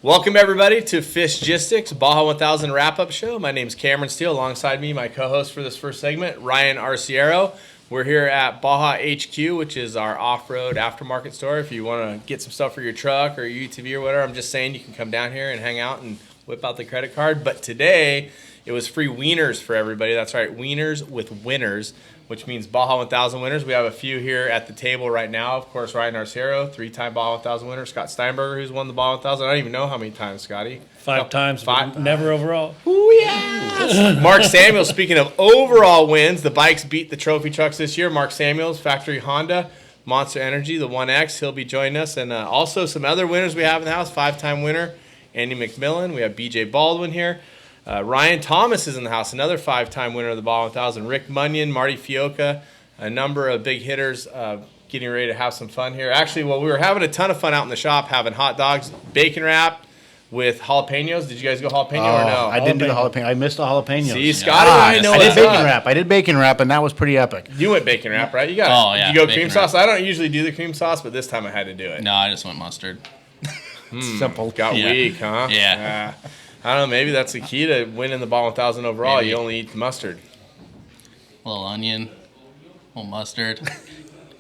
Welcome, everybody, to FishGistics, Baja 1000 Wrap-Up Show. My name is Cameron Steele. Alongside me, my co-host for this first segment, Ryan Arciero. We're here at Baja HQ, which is our off-road aftermarket store. If you want to get some stuff for your truck or your UTV or whatever, I'm just saying you can come down here and hang out and whip out the credit card. But today, it was free wieners for everybody. That's right, wieners with winners, which means Baja 1000 winners. We have a few here at the table right now. Of course, Ryan Arciero, 3-time Baja 1000 winner. Scott Steinberger, who's won the Baja 1000. I don't even know how many times, Scotty. Five times, but never overall. Ooh, yes! Mark Samuels, speaking of overall wins, the bikes beat the trophy trucks this year. Mark Samuels, Factory Honda, Monster Energy, the 1X. He'll be joining us. And also some other winners we have in the house. 5-time winner, Andy McMillin. We have BJ Baldwin here. Ryan Thomas is in the house, another 5-time winner of the Baja 1000. Rick Munyon, Marty Fioca, a number of big hitters getting ready to have some fun here. Actually, well, we were having a ton of fun out in the shop, having hot dogs, bacon wrap with jalapenos. Did you guys go jalapeno or no? I didn't do the jalapeno. I missed the jalapenos. See, Scotty, I know I did bacon wrap. I did bacon wrap, and that was pretty epic. You went bacon wrap, right? You got yeah. You go cream sauce? I don't usually do the cream sauce, but this time I had to do it. No, I just went mustard. Simple. Got weak, huh? Yeah. I don't know. Maybe that's the key to winning the Baja 1000 overall. Maybe. You only eat mustard. A little onion, a little mustard.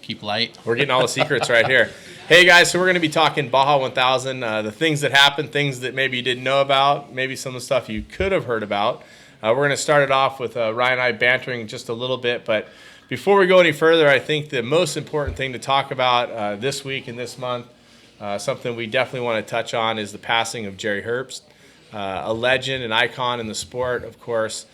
Keep light. We're getting all the secrets right here. Hey, guys, so we're going to be talking Baja 1000, the things that happened, things that maybe you didn't know about, maybe some of the stuff you could have heard about. We're going to start it off with Ryan and I bantering just a little bit. But before we go any further, I think the most important thing to talk about this week and this month, something we definitely want to touch on, is the passing of Jerry Herbst. A legend, an icon in the sport, of course.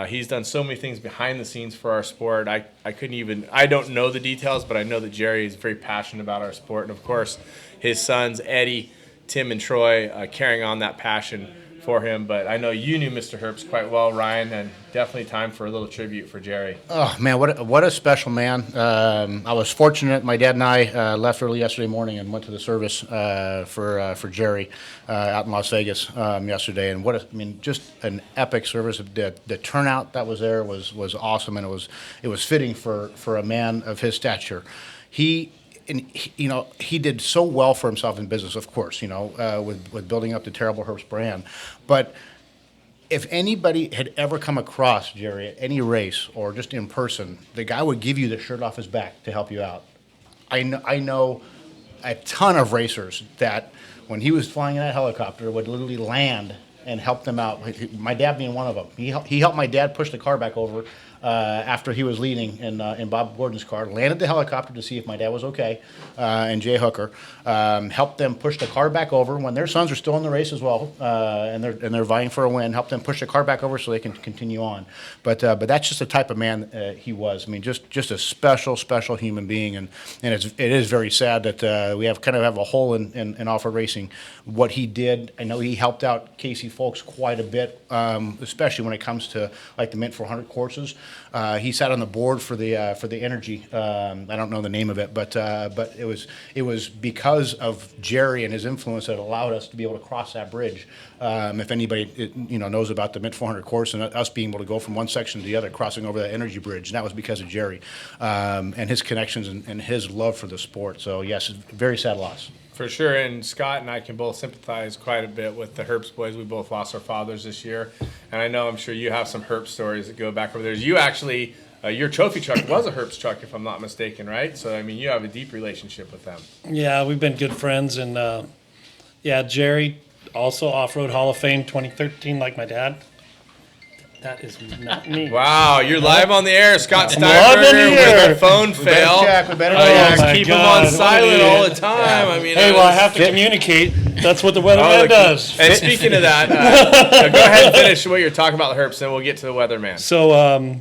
He's done so many things behind the scenes for our sport. I don't know the details, but I know that Jerry is very passionate about our sport. And, of course, his sons, Eddie, Tim, and Troy, carrying on that passion for him. But I know you knew Mr. Herbst quite well, Ryan, and definitely time for a little tribute for Jerry. Oh, man, what a special man. I was fortunate. My dad and I left early yesterday morning and went to the service for Jerry out in Las Vegas yesterday. And just an epic service. The turnout that was there was awesome, and it was fitting for a man of his stature. He did so well for himself in business, of course, with building up the terrible Herbst brand. But if anybody had ever come across Jerry at any race or just in person, the guy would give you the shirt off his back to help you out. I know a ton of racers that when he was flying in that helicopter would literally land and help them out. My dad being one of them. He helped my dad push the car back over after he was leading in Bob Gordon's car, landed the helicopter to see if my dad was okay, and Jay Hooker helped them push the car back over when their sons are still in the race as well, and they're vying for a win. Helped them push the car back over so they can continue on. But that's just the type of man he was. I mean, just a special human being, and it is very sad that we have a hole in off-road racing. What he did, I know he helped out Casey Folks quite a bit, especially when it comes to like the Mint 400 courses. He sat on the board for the energy. I don't know the name of it, but it was because of Jerry and his influence that allowed us to be able to cross that bridge. If anybody knows about the Mint 400 course and us being able to go from one section to the other, crossing over that energy bridge, and that was because of Jerry and his connections and his love for the sport. So yes, very sad loss. For sure, and Scott and I can both sympathize quite a bit with the Herbst boys. We both lost our fathers this year, and I'm sure you have some Herbst stories that go back over there. You actually, your trophy truck was a Herbst truck, if I'm not mistaken, right? So, you have a deep relationship with them. Yeah, we've been good friends, and Jerry, Also Off-Road Hall of Fame 2013, like my dad. That is not me. Wow, you're live on the air, Scott live on Steinberger the with air. a phone fail. We better You check. just my keep God, him on silent what an all the idiot. time. I mean, Hey, well, I have to communicate. That's what the weatherman does. And speaking of that, go ahead and finish what you're talking about, Herbst, and we'll get to the weatherman. So,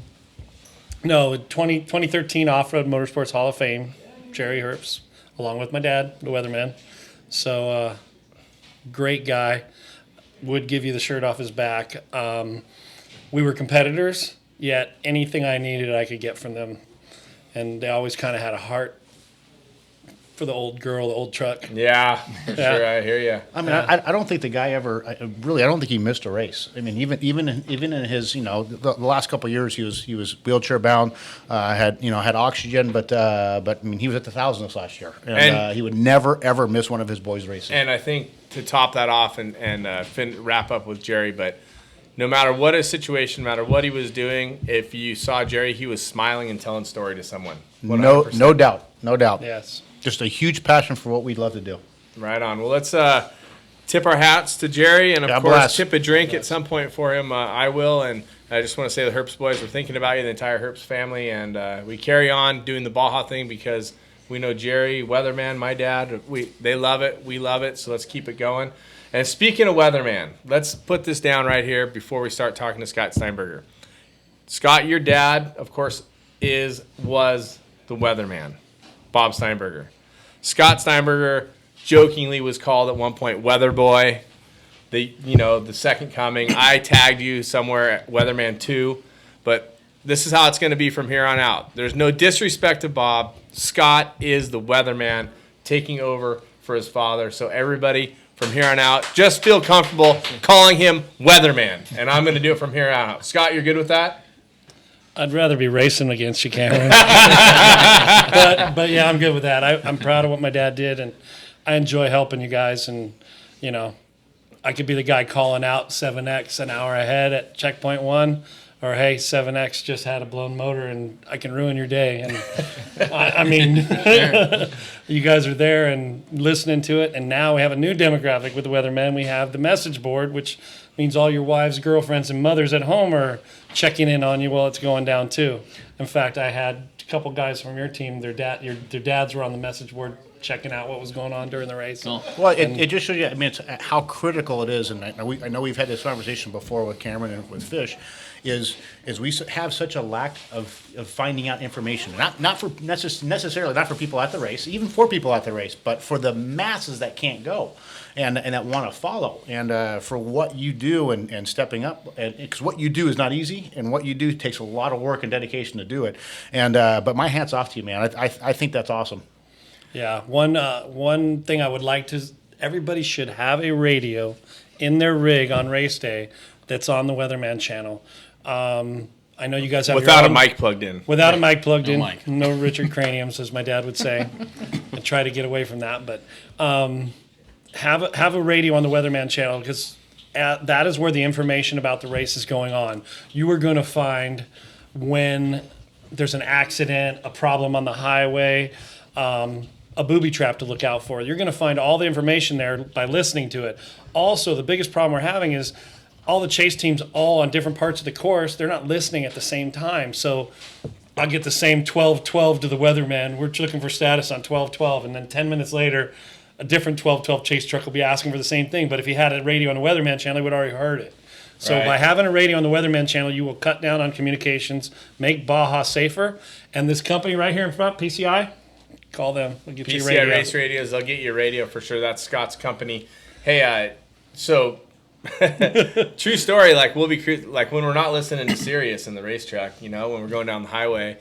no, 2013 Off-Road Motorsports Hall of Fame, Jerry Herbst, along with my dad, the weatherman. So, great guy. Would give you the shirt off his back. We were competitors, yet anything I needed I could get from them. And they always kind of had a heart for the old girl, the old truck. Yeah, for sure. I hear you. I mean, I don't think the guy ever I don't think he missed a race. I mean, even in his the last couple of years he was wheelchair bound, had oxygen, but I mean he was at the 1000 this last year, and he would never ever miss one of his boys' races. And I think to top that off and wrap up with Jerry, but no matter what his situation, no matter what he was doing, if you saw Jerry, he was smiling and telling story to someone. 100%. No doubt. Yes. Just a huge passion for what we'd love to do. Right on. Well, let's tip our hats to Jerry, and of God course, bless. tip a drink at some point for him. I will, and I just want to say the Herbst boys, we're thinking about you, the entire Herbst family, and we carry on doing the Baja thing because we know Jerry, weatherman, my dad, they love it, we love it, so let's keep it going. And speaking of weatherman, let's put this down right here before we start talking to Scott Steinberger. Scott, your dad, of course, was the weatherman, Bob Steinberger. Scott Steinberger jokingly was called at one point Weather Boy, the second coming. I tagged you somewhere at Weatherman 2, but this is how it's going to be from here on out. There's no disrespect to Bob. Scott is the weatherman taking over for his father. So everybody from here on out, just feel comfortable calling him Weatherman, and I'm going to do it from here on out. Scott, you're good with that? I'd rather be racing against you, Cameron. but yeah, I'm good with that. I'm proud of what my dad did, and I enjoy helping you guys. And, I could be the guy calling out 7X an hour ahead at checkpoint 1, or, hey, 7X just had a blown motor, and I can ruin your day. And, I mean, you guys are there and listening to it, and now we have a new demographic with the weathermen. We have the message board, which means all your wives, girlfriends, and mothers at home are checking in on you while it's going down too. In fact, I had a couple guys from your team, their dads were on the message board checking out what was going on during the race. Cool. Well, it just shows you. I mean, it's how critical it is, and I know we've had this conversation before with Cameron and with Fish. Is we have such a lack of finding out information, not for necessarily not for people at the race, even for people at the race, but for the masses that can't go and that want to follow, and for what you do and stepping up, because what you do is not easy, and what you do takes a lot of work and dedication to do it. And but my hat's off to you, man. I think that's awesome. Yeah, one thing I would like to, everybody should have a radio in their rig on race day that's on the Weatherman channel. I know you guys have Without your a own, mic plugged in. Without a mic plugged in. mic. No Richard Craniums, as my dad would say. I try to get away from that, but have a radio on the Weatherman channel, because that is where the information about the race is going on. You are going to find when there's an accident, a problem on the highway, a booby trap to look out for. You're going to find all the information there by listening to it. Also, the biggest problem we're having is all the chase teams all on different parts of the course, they're not listening at the same time. So I'll get the same 12-12 to the weatherman. We're looking for status on 12-12. And then 10 minutes later, a different 12-12 chase truck will be asking for the same thing. But if he had a radio on the weatherman channel, he would already heard it. So Right. by having a radio on the weatherman channel, you will cut down on communications, make Baja safer. And this company right here in front, PCI, call them. They'll get you a PCI radio. Race Radios, they'll get you a radio for sure. That's Scott's company. Hey, so true story. Like when we're not listening to Sirius in the racetrack, when we're going down the highway,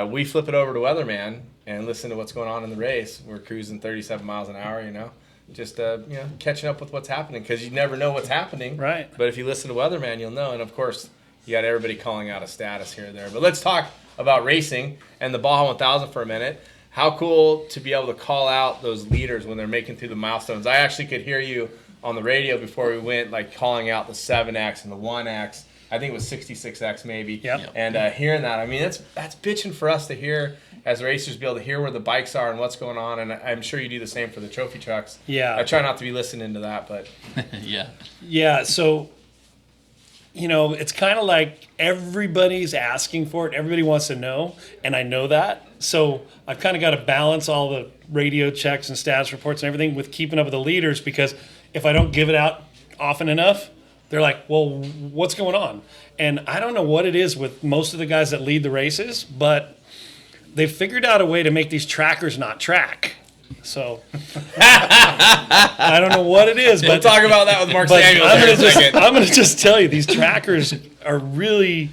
we flip it over to Weatherman and listen to what's going on in the race. We're cruising 37 miles an hour, just catching up with what's happening, because you never know what's happening. Right. But if you listen to Weatherman, you'll know. And of course, you got everybody calling out a status here or there. But let's talk about racing and the Baja 1000 for a minute. How cool to be able to call out those leaders when they're making through the milestones. I actually could hear you on the radio before we went, like calling out the 7X and the 1X. I think it was 66X maybe. Yep. And hearing that, I mean, that's bitching for us to hear as racers, be able to hear where the bikes are and what's going on. And I'm sure you do the same for the trophy trucks. Yeah. I try not to be listening to that, but Yeah. Yeah, so, it's kind of like everybody's asking for it. Everybody wants to know, and I know that. So I've kind of got to balance all the radio checks and status reports and everything with keeping up with the leaders, because if I don't give it out often enough, they're like, well, what's going on? And I don't know what it is with most of the guys that lead the races, but they've figured out a way to make these trackers not track. So I don't know what it is, we'll but talk about that with Mark but Samuels in a second. I'm going to just tell you, these trackers are really,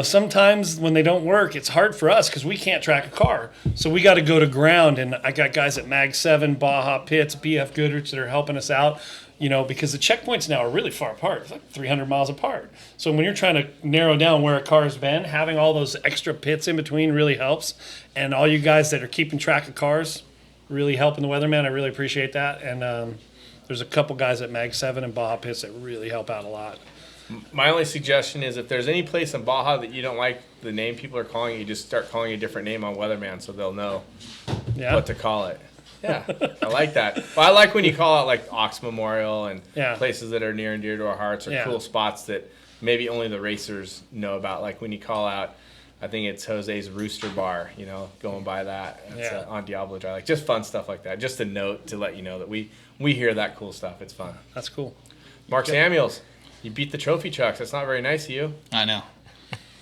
sometimes when they don't work, it's hard for us because we can't track a car. So we got to go to ground, and I got guys at Mag 7, Baja Pits, BF Goodrich that are helping us out, because the checkpoints now are really far apart. It's like 300 miles apart. So when you're trying to narrow down where a car's been, having all those extra pits in between really helps. And all you guys that are keeping track of cars, really helping the Weatherman. I really appreciate that. And there's a couple guys at Mag 7 and Baja Pits that really help out a lot. My only suggestion is if there's any place in Baja that you don't like the name people are calling, you just start calling a different name on Weatherman so they'll know what to call it. Yeah, I like that. Well, I like when you call out like Ox Memorial and places that are near and dear to our hearts, or cool spots that maybe only the racers know about. Like when you call out, I think it's Jose's Rooster Bar, going by that. It's on Diablo Drive. Like just fun stuff like that. Just a note to let you know that we hear that cool stuff. It's fun. That's cool. Mark Samuels, you beat the trophy trucks. That's not very nice of you. I know.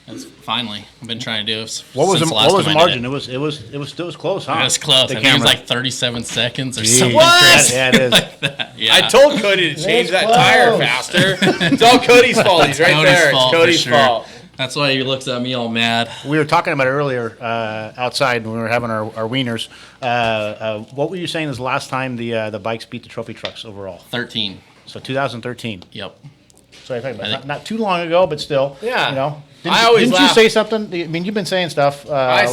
That's finally. I've been trying to do it. What was since the last what was time the I margin? did It was close, huh? It was close. The I think it was camera. like 37 seconds or Jeez. something What? crazy. Yeah, it is. Like that. Yeah. I told Cody to change that tire faster. It's all Cody's fault. He's right Cody's there. It's fault, for Cody's sure. fault. That's why he looks at me all mad. We were talking about it earlier outside when we were having our wieners. What were you saying is the last time the bikes beat the trophy trucks overall? 13. So 2013. Yep. So I think not too long ago, but still. Yeah. Didn't you laugh. say something? I mean, you've been saying stuff. I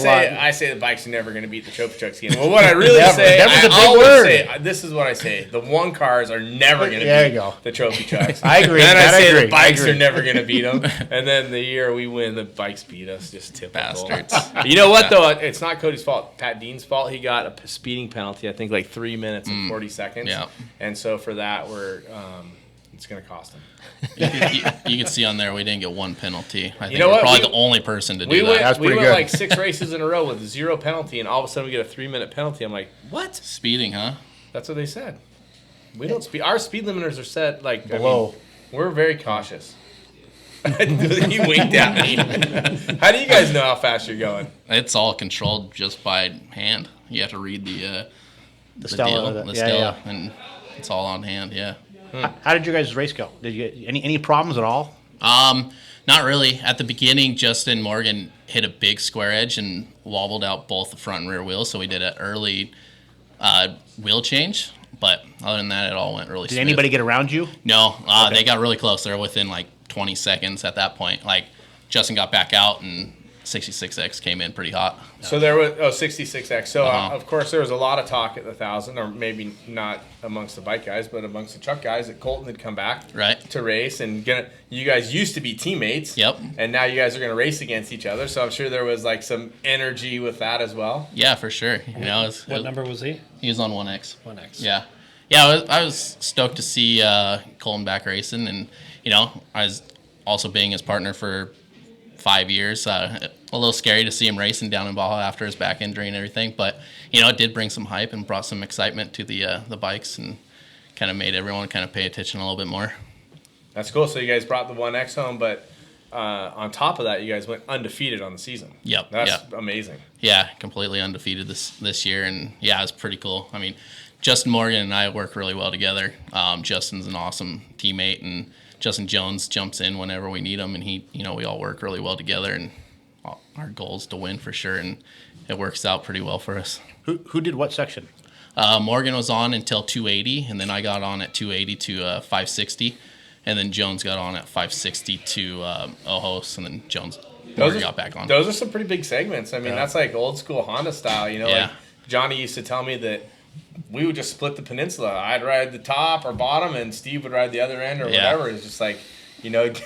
say the bikes are never going to beat the trophy trucks again. Well, what I really say, Never's a big I always word. say, this is what I say: the one cars are never going to There you beat go. the trophy trucks. I agree. Then I That I say agree. the bikes I agree. are never going to beat them, and then the year we win, the bikes beat us. Just typical. Bastards. You know what though? It's not Cody's fault. Pat Dean's fault. He got a speeding penalty. I think like 3 minutes and 40 seconds. Yeah. And so for that, it's going to cost him. You can see on there we didn't get one penalty. I think know we're what? probably We- the only person to do We that. went, That's we pretty went good. like 6 races in a row with 0 penalty, and all of a sudden we get a 3-minute penalty. I'm like, what? Speeding, huh? That's what they said. We don't speed. Our speed limiters are set like Below. we're very cautious. He winked at me. How do you guys know how fast you're going? It's all controlled just by hand. You have to read the Stella, deal, the- the yeah, Stella, yeah. and it's all on hand. Yeah. How did your guys' race go? Did you get any problems at all? Not really. At the beginning, Justin Morgan hit a big square edge and wobbled out both the front and rear wheels, so we did an early wheel change. But other than that, it all went really Did smooth. anybody get around you? No, they got really close. They were within like 20 seconds at that point. Like, Justin got back out, and 66X came in pretty hot. So there was 66X. So Uh-huh. of course there was a lot of talk at the 1,000, or maybe not amongst the bike guys, but amongst the truck guys that Colton had come back Right. to race, and you guys used to be teammates. Yep. And now you guys are going to race against each other. So I'm sure there was like some energy with that as well. Yeah, for sure. What number was he? He was on 1X. 1X. Yeah. I was stoked to see Colton back racing, and I was also being his partner for 5 years. A little scary to see him racing down in Baja after his back injury and everything, but it did bring some hype and brought some excitement to the bikes, and kind of made everyone kind of pay attention a little bit more. That's cool. So you guys brought the 1X home, but on top of that, you guys went undefeated on the season. Yep. That's amazing. Yeah, completely undefeated this year, and yeah, it was pretty cool. I mean, Justin Morgan and I work really well together. Justin's an awesome teammate, and Justin Jones jumps in whenever we need him, and we all work really well together, and our goal is to win for sure, and it works out pretty well for us. Who did what section? Morgan was on until 280, and then I got on at 280 to 560, and then Jones got on at 560 to Ojos, and then Morgan got back on. Those are some pretty big segments. I mean, that's like old school Honda style. Like Johnny used to tell me that we would just split the peninsula. I'd ride the top or bottom, and Steve would ride the other end or whatever. It's just like,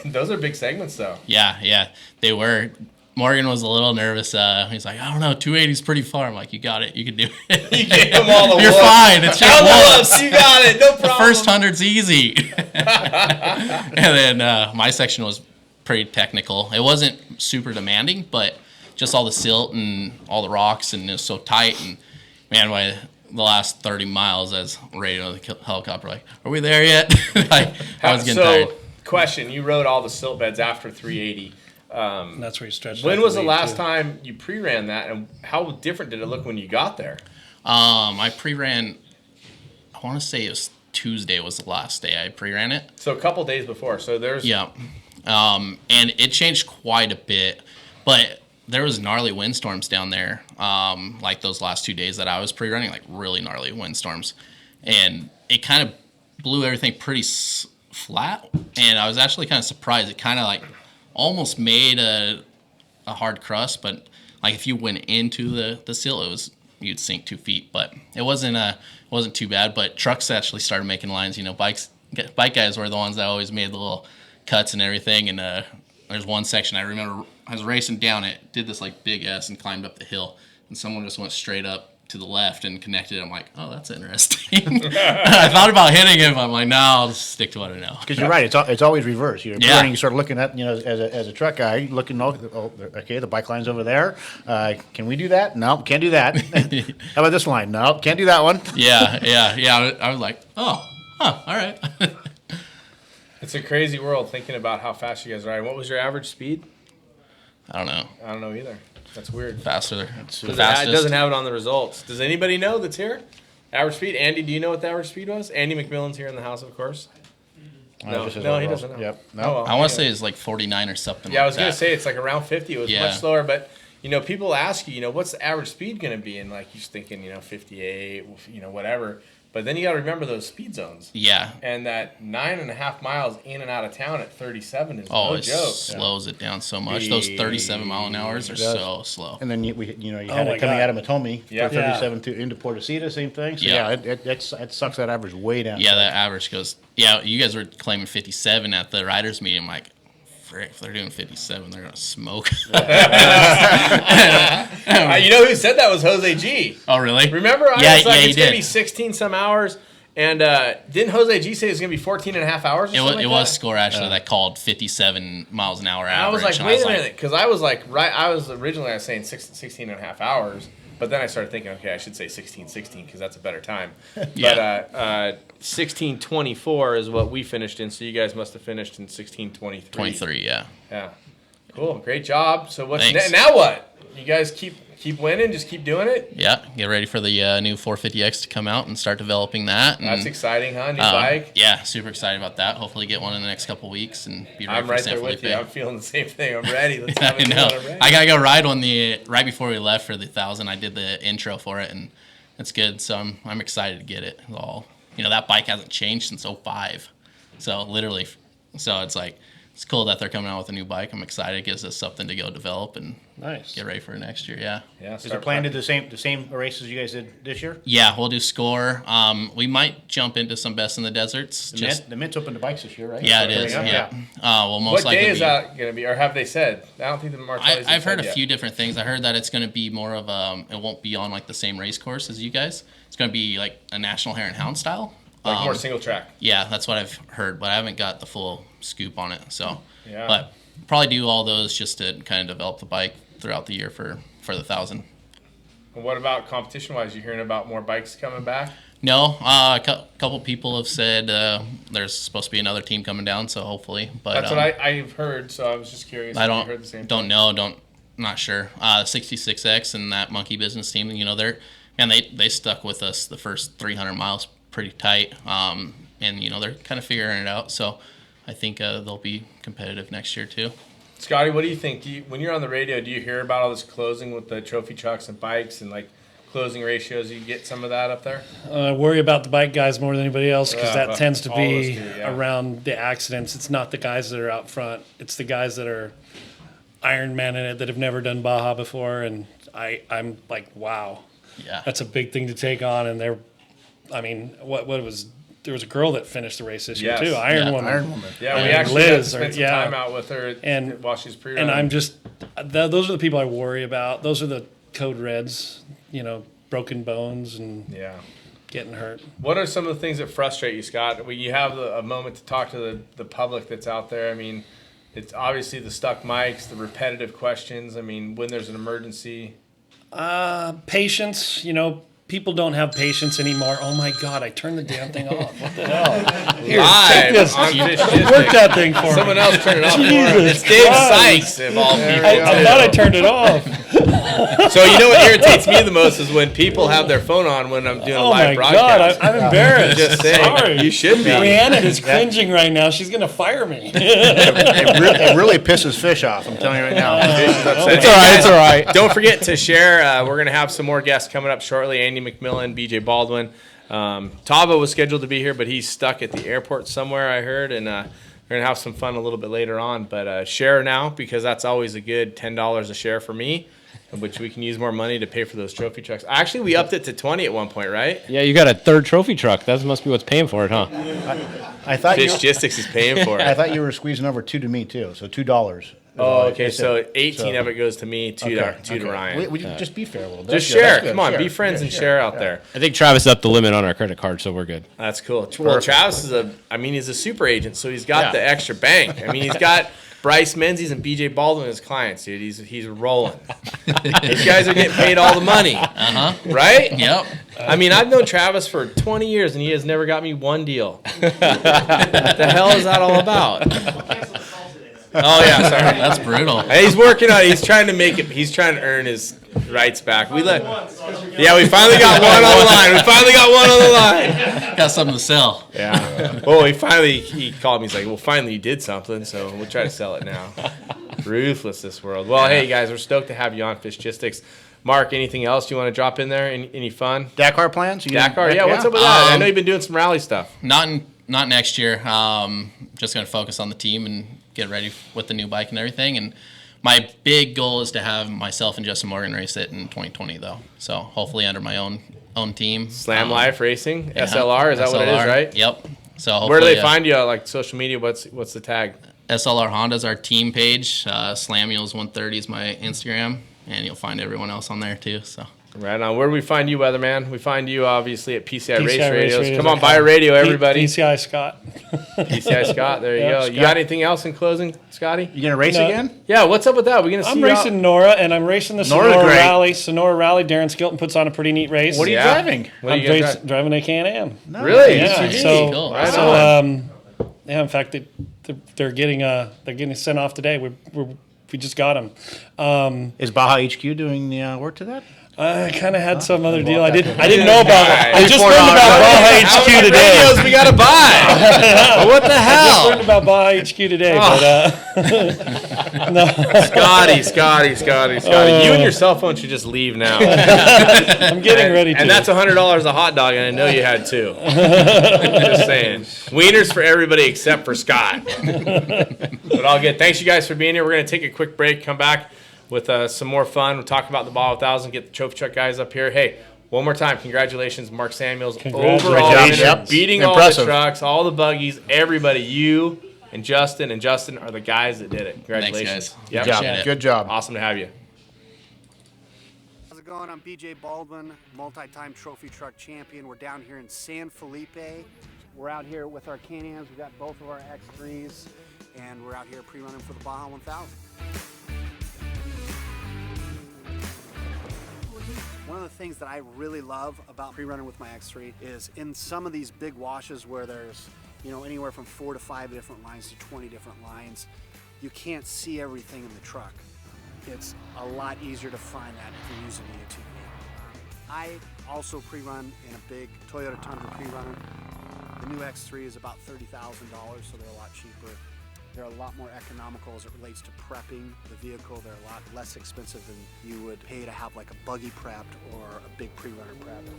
those are big segments, though. Yeah, they were. Morgan was a little nervous. He's like, I don't know, 280 is pretty far. I'm like, you got it. You can do it. You gave him all the You're whoops. fine. It's your whoops. You got it. No problem. The first 100's easy. And then my section was pretty technical. It wasn't super demanding, but just all the silt and all the rocks, and it was so tight. And, man, by the last 30 miles, I was ready to the helicopter, like, are we there yet? I was getting tired. Question, you rode all the silt beds after 380. And that's where you stretched. When was the last time you pre-ran that, and how different did it look when you got there? I pre-ran, I want to say it was Tuesday was the last day I pre-ran it. So a couple days before. So there's... Yeah. And it changed quite a bit, but there was gnarly windstorms down there, like those last 2 days that I was pre-running, like really gnarly windstorms. And it kind of blew everything pretty flat, and I was actually kind of surprised. It kind of like almost made a hard crust, but like if you went into the silt, you'd sink 2 feet. But it wasn't too bad. But trucks actually started making lines. Bike guys were the ones that always made the little cuts and everything. And there's one section I remember I was racing down it, did this like big S and climbed up the hill, and someone just went straight up to the left and connected. I'm like, oh, that's interesting. I thought about hitting him. I'm like, no, I'll just stick to what I know. Because you're right, it's always reverse. You're running, you start looking at, as a truck guy, looking, okay, the bike line's over there. Can we do that? No, can't do that. How about this line? No, can't do that one. Yeah. I was like, oh, all right. It's a crazy world thinking about how fast you guys ride. What was your average speed? I don't know. I don't know either. That's weird. Faster. It doesn't have it on the results. Does anybody know that's here? Average speed? Andy, do you know what the average speed was? Andy McMillin's here in the house, of course. No, he doesn't know. Yep. No. Oh, well, I want to say it's like 49 or something. Yeah, I was going to say it's like around 50. It was much slower, but people ask you, what's the average speed going to be? And like you're thinking, 58, whatever. But then you got to remember those speed zones. Yeah. And that 9.5 miles in and out of town at 37 is no joke. Slows it down so much. Those 37 mile an hours are so slow. And then you had it coming out of Matome for 37 into Portosita, same thing. So it sucks that average way down. Yeah, that average goes. Yeah, you guys were claiming 57 at the riders meeting. I'm like, frick, if they're doing 57, they're gonna smoke. Who said that was Jose G. Oh, really? Remember? I was like, it's going to did. be 16 some hours. And didn't Jose G say it was going to be 14 and a half hours or something It was Score actually that called 57 miles an hour average. I was like, wait a minute, because I was saying 16 and a half hours, but then I started thinking, okay, I should say 16:16 because that's a better time. Yeah. But 16:24 is what we finished in, so you guys must have finished in 16:23. 23, yeah. Yeah. Cool. Great job. So what's Thanks. now what? You guys keep winning, just keep doing it? Yeah, get ready for the new 450X to come out and start developing that. And, that's exciting, huh? New bike? Yeah, super excited about that. Hopefully get one in the next couple weeks and be ready I'm for right San there Felipe. with you. I'm feeling the same thing. I'm ready. Let's have I it. know. I'm ready. I got to go ride one right before we left for the 1,000. I did the intro for it, and it's good. So I'm excited to get it. That bike hasn't changed since 2005. So literally, it's like, it's cool that they're coming out with a new bike. I'm excited. It gives us something to go develop and get ready for next year. Yeah. Yeah. Is it planned to do the same races you guys did this year? Yeah, we'll do Score. We might jump into some Best in the Deserts. The Mint's open to bikes this year, right? Yeah, it is. Yeah. We'll most what likely day is that going to be, or have they said? I don't think the Martellis I've heard a few different things. I heard that it's going to be more of it won't be on like the same race course as you guys. It's going to be like a National Hare and Hound style. Like more single track. Yeah, that's what I've heard, but I haven't got the full scoop on it. So, yeah. But probably do all those just to kind of develop the bike throughout the year for the 1,000. And what about competition-wise? You hearing about more bikes coming back? No, a couple people have said there's supposed to be another team coming down, so hopefully. But that's what I've heard. So I was just curious. I if you heard the same don't know. Not sure. 66X and that Monkey Business team. They stuck with us the first 300 miles pretty tight, and they're kind of figuring it out. So I think they'll be competitive next year too. Scotty, what do you think? When you're on the radio, do you hear about all this closing with the trophy trucks and bikes and like closing ratios? You get some of that up there? I worry about the bike guys more than anybody else because that tends to be yeah. around the accidents. It's not the guys that are out front. It's the guys that are Ironman in it that have never done Baja before. And I'm like, wow, Yeah, that's a big thing to take on. And they're I mean, what was there was a girl that finished the race this year Yes. too, Iron Yeah. Woman. Iron Woman. Yeah, we And actually got to Liz, spend some yeah. time out with her And- while she's pre-running. And I'm just those are the people I worry about. Those are the code reds, broken bones and yeah. getting hurt. What are some of the things that frustrate you, Scott? You have a moment to talk to the public that's out there. I mean, it's obviously the stuck mics, the repetitive questions. I mean, when there's an emergency. Patience, people don't have patience anymore. Oh my God, I turned the damn thing off. What the hell? Here, Live take this. on FishGistics. Work that thing for Someone me. else turn it off for him. Jesus It's Dave Christ. Sykes of all people. I thought I turned it off. So you know what irritates me the most is when people have their phone on when I'm doing a Oh live my broadcast. God, I'm embarrassed. Just saying, Sorry. you should be. Rhiannon is cringing right now. She's going to fire me. It really pisses Fish off. I'm telling you right now. It's all right. It's all right. Don't forget to share. We're going to have some more guests coming up shortly. Andy McMillin, BJ Baldwin. Tava was scheduled to be here, but he's stuck at the airport somewhere, I heard, and we're going to have some fun a little bit later on. But share now, because that's always a good $10 a share for me, which we can use more money to pay for those trophy trucks. Actually, we upped it to 20 at one point, right? Yeah, you got a third trophy truck. That must be what's paying for it, huh? I thought you. FishGistics is paying for I it. thought you were squeezing over 2 to me too. So $2. Oh, okay. So That's it. 18 of it goes to me, two to Ryan. We just be fair a little bit. Just That's good. share. That's good. Come on, Share. be friends and share out there. I think Travis upped the limit on our credit card, so we're good. That's cool. Well, Travis is he's a super agent, so he's got the extra bank. I mean, he's got Bryce Menzies and BJ Baldwin as clients, dude. He's rolling. These guys are getting paid all the money. Right? Yep. I mean, I've known Travis for 20 years, and he has never got me one deal. What the hell is that all about? Oh, yeah, sorry. That's brutal. Hey, he's working on it. He's trying to make it. He's trying to earn his rights back. We finally got one on the line. We finally got one on the line. Got something to sell. Yeah. Well, he called me. He's like, well, finally you did something, so we'll try to sell it now. Ruthless, this world. Well, hey, guys, we're stoked to have you on FishGistics. Mark, anything else you want to drop in there? Any fun? Dakar plans? Dakar? Yeah, what's up with that? I know you've been doing some rally stuff. Not next year. Just going to focus on the team and get ready with the new bike and everything. And my big goal is to have myself and Justin Morgan race it in 2020, though. So hopefully under my own team. Slam Life Racing, Yeah. SLR, is that what it is, right? Yep. So hopefully, Where do they find you? Like social media? What's the tag? SLR Honda's our team page. Slamuels 130 is my Instagram, and you'll find everyone else on there too. So. Right on. Where do we find you, Weatherman? We find you obviously at PCI Race PCI Race Radios. Radios. Come on, buy a radio, everybody. PCI Scott. PCI Scott. There you Yeah, go. Scott. You got anything else in closing, Scotty? You gonna race No. again? Yeah. What's up with that? We're gonna see. I'm you out- racing Nora, and I'm racing the Nora's Sonora great. Rally. Sonora Rally. Darren Skilton puts on a pretty neat race. What are you Yeah. driving? What are I'm you gonna race- drive? driving a Can-Am. Really? Yeah. UTV. So, Cool. Right so on. in fact, they're getting sent off today. We just got them. Is Baja HQ doing the work to that? I kind of had some other deal. I didn't know about it. I just $4 learned about Baja How HQ many today. radios we gotta buy? What the Just hell? learned about Baja HQ today, no, Scotty. You and your cell phone should just leave now. I'm getting ready to. And that's $100 a hot dog, and I know you had two. Just saying. Wieners for everybody except for Scott. But all good. Thanks, you guys, for being here. We're going to take a quick break, come back with some more fun. We'll talk about the Baja 1000, get the trophy truck guys up here. Hey, one more time, congratulations, Mark Samuels. Congratulations. Overall Great job. winner, Yep. beating Impressive. all the trucks, all the buggies, everybody. You and Justin are the guys that did it. Congratulations. Thanks, guys. Yep. Good job. Appreciate it. Good job. Awesome to have you. How's it going? I'm BJ Baldwin, multi-time trophy truck champion. We're down here in San Felipe. We're out here with our Can-Ams. We've got both of our X3s, and we're out here pre-running for the Baja 1000. One of the things that I really love about pre-running with my X3 is in some of these big washes where there's, anywhere from 4 to 5 different lines to 20 different lines, you can't see everything in the truck. It's a lot easier to find that if you're using a UTV. I also pre-run in a big Toyota Tundra pre-runner. The new X3 is about $30,000, so they're a lot cheaper. They're a lot more economical as it relates to prepping the vehicle. They're a lot less expensive than you would pay to have like a buggy prepped or a big pre-runner prepped.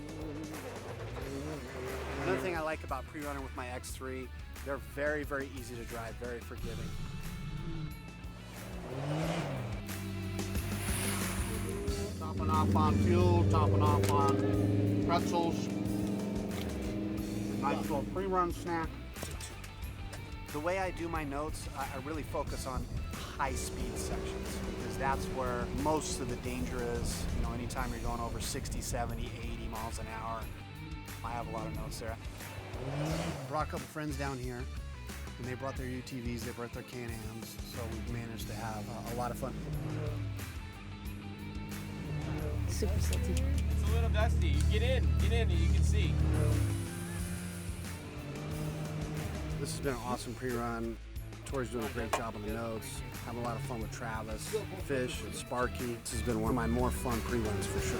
Another thing I like about pre-running with my X3, they're very, very easy to drive, very forgiving. Topping off on fuel, topping off on pretzels. I throw a pre-run snack. The way I do my notes, I really focus on high-speed sections because that's where most of the danger is. You know, anytime you're going over 60, 70, 80 miles an hour, I have a lot of notes there. Brought a couple friends down here, and they brought their UTVs, they brought their Can-Ams, so we've managed to have a lot of fun. Super salty. It's a little dusty. Get in, and you can see. This has been an awesome pre-run. Tori's doing a great job on the notes. Having a lot of fun with Travis, Fish, and Sparky. This has been one of my more fun pre-runs for sure.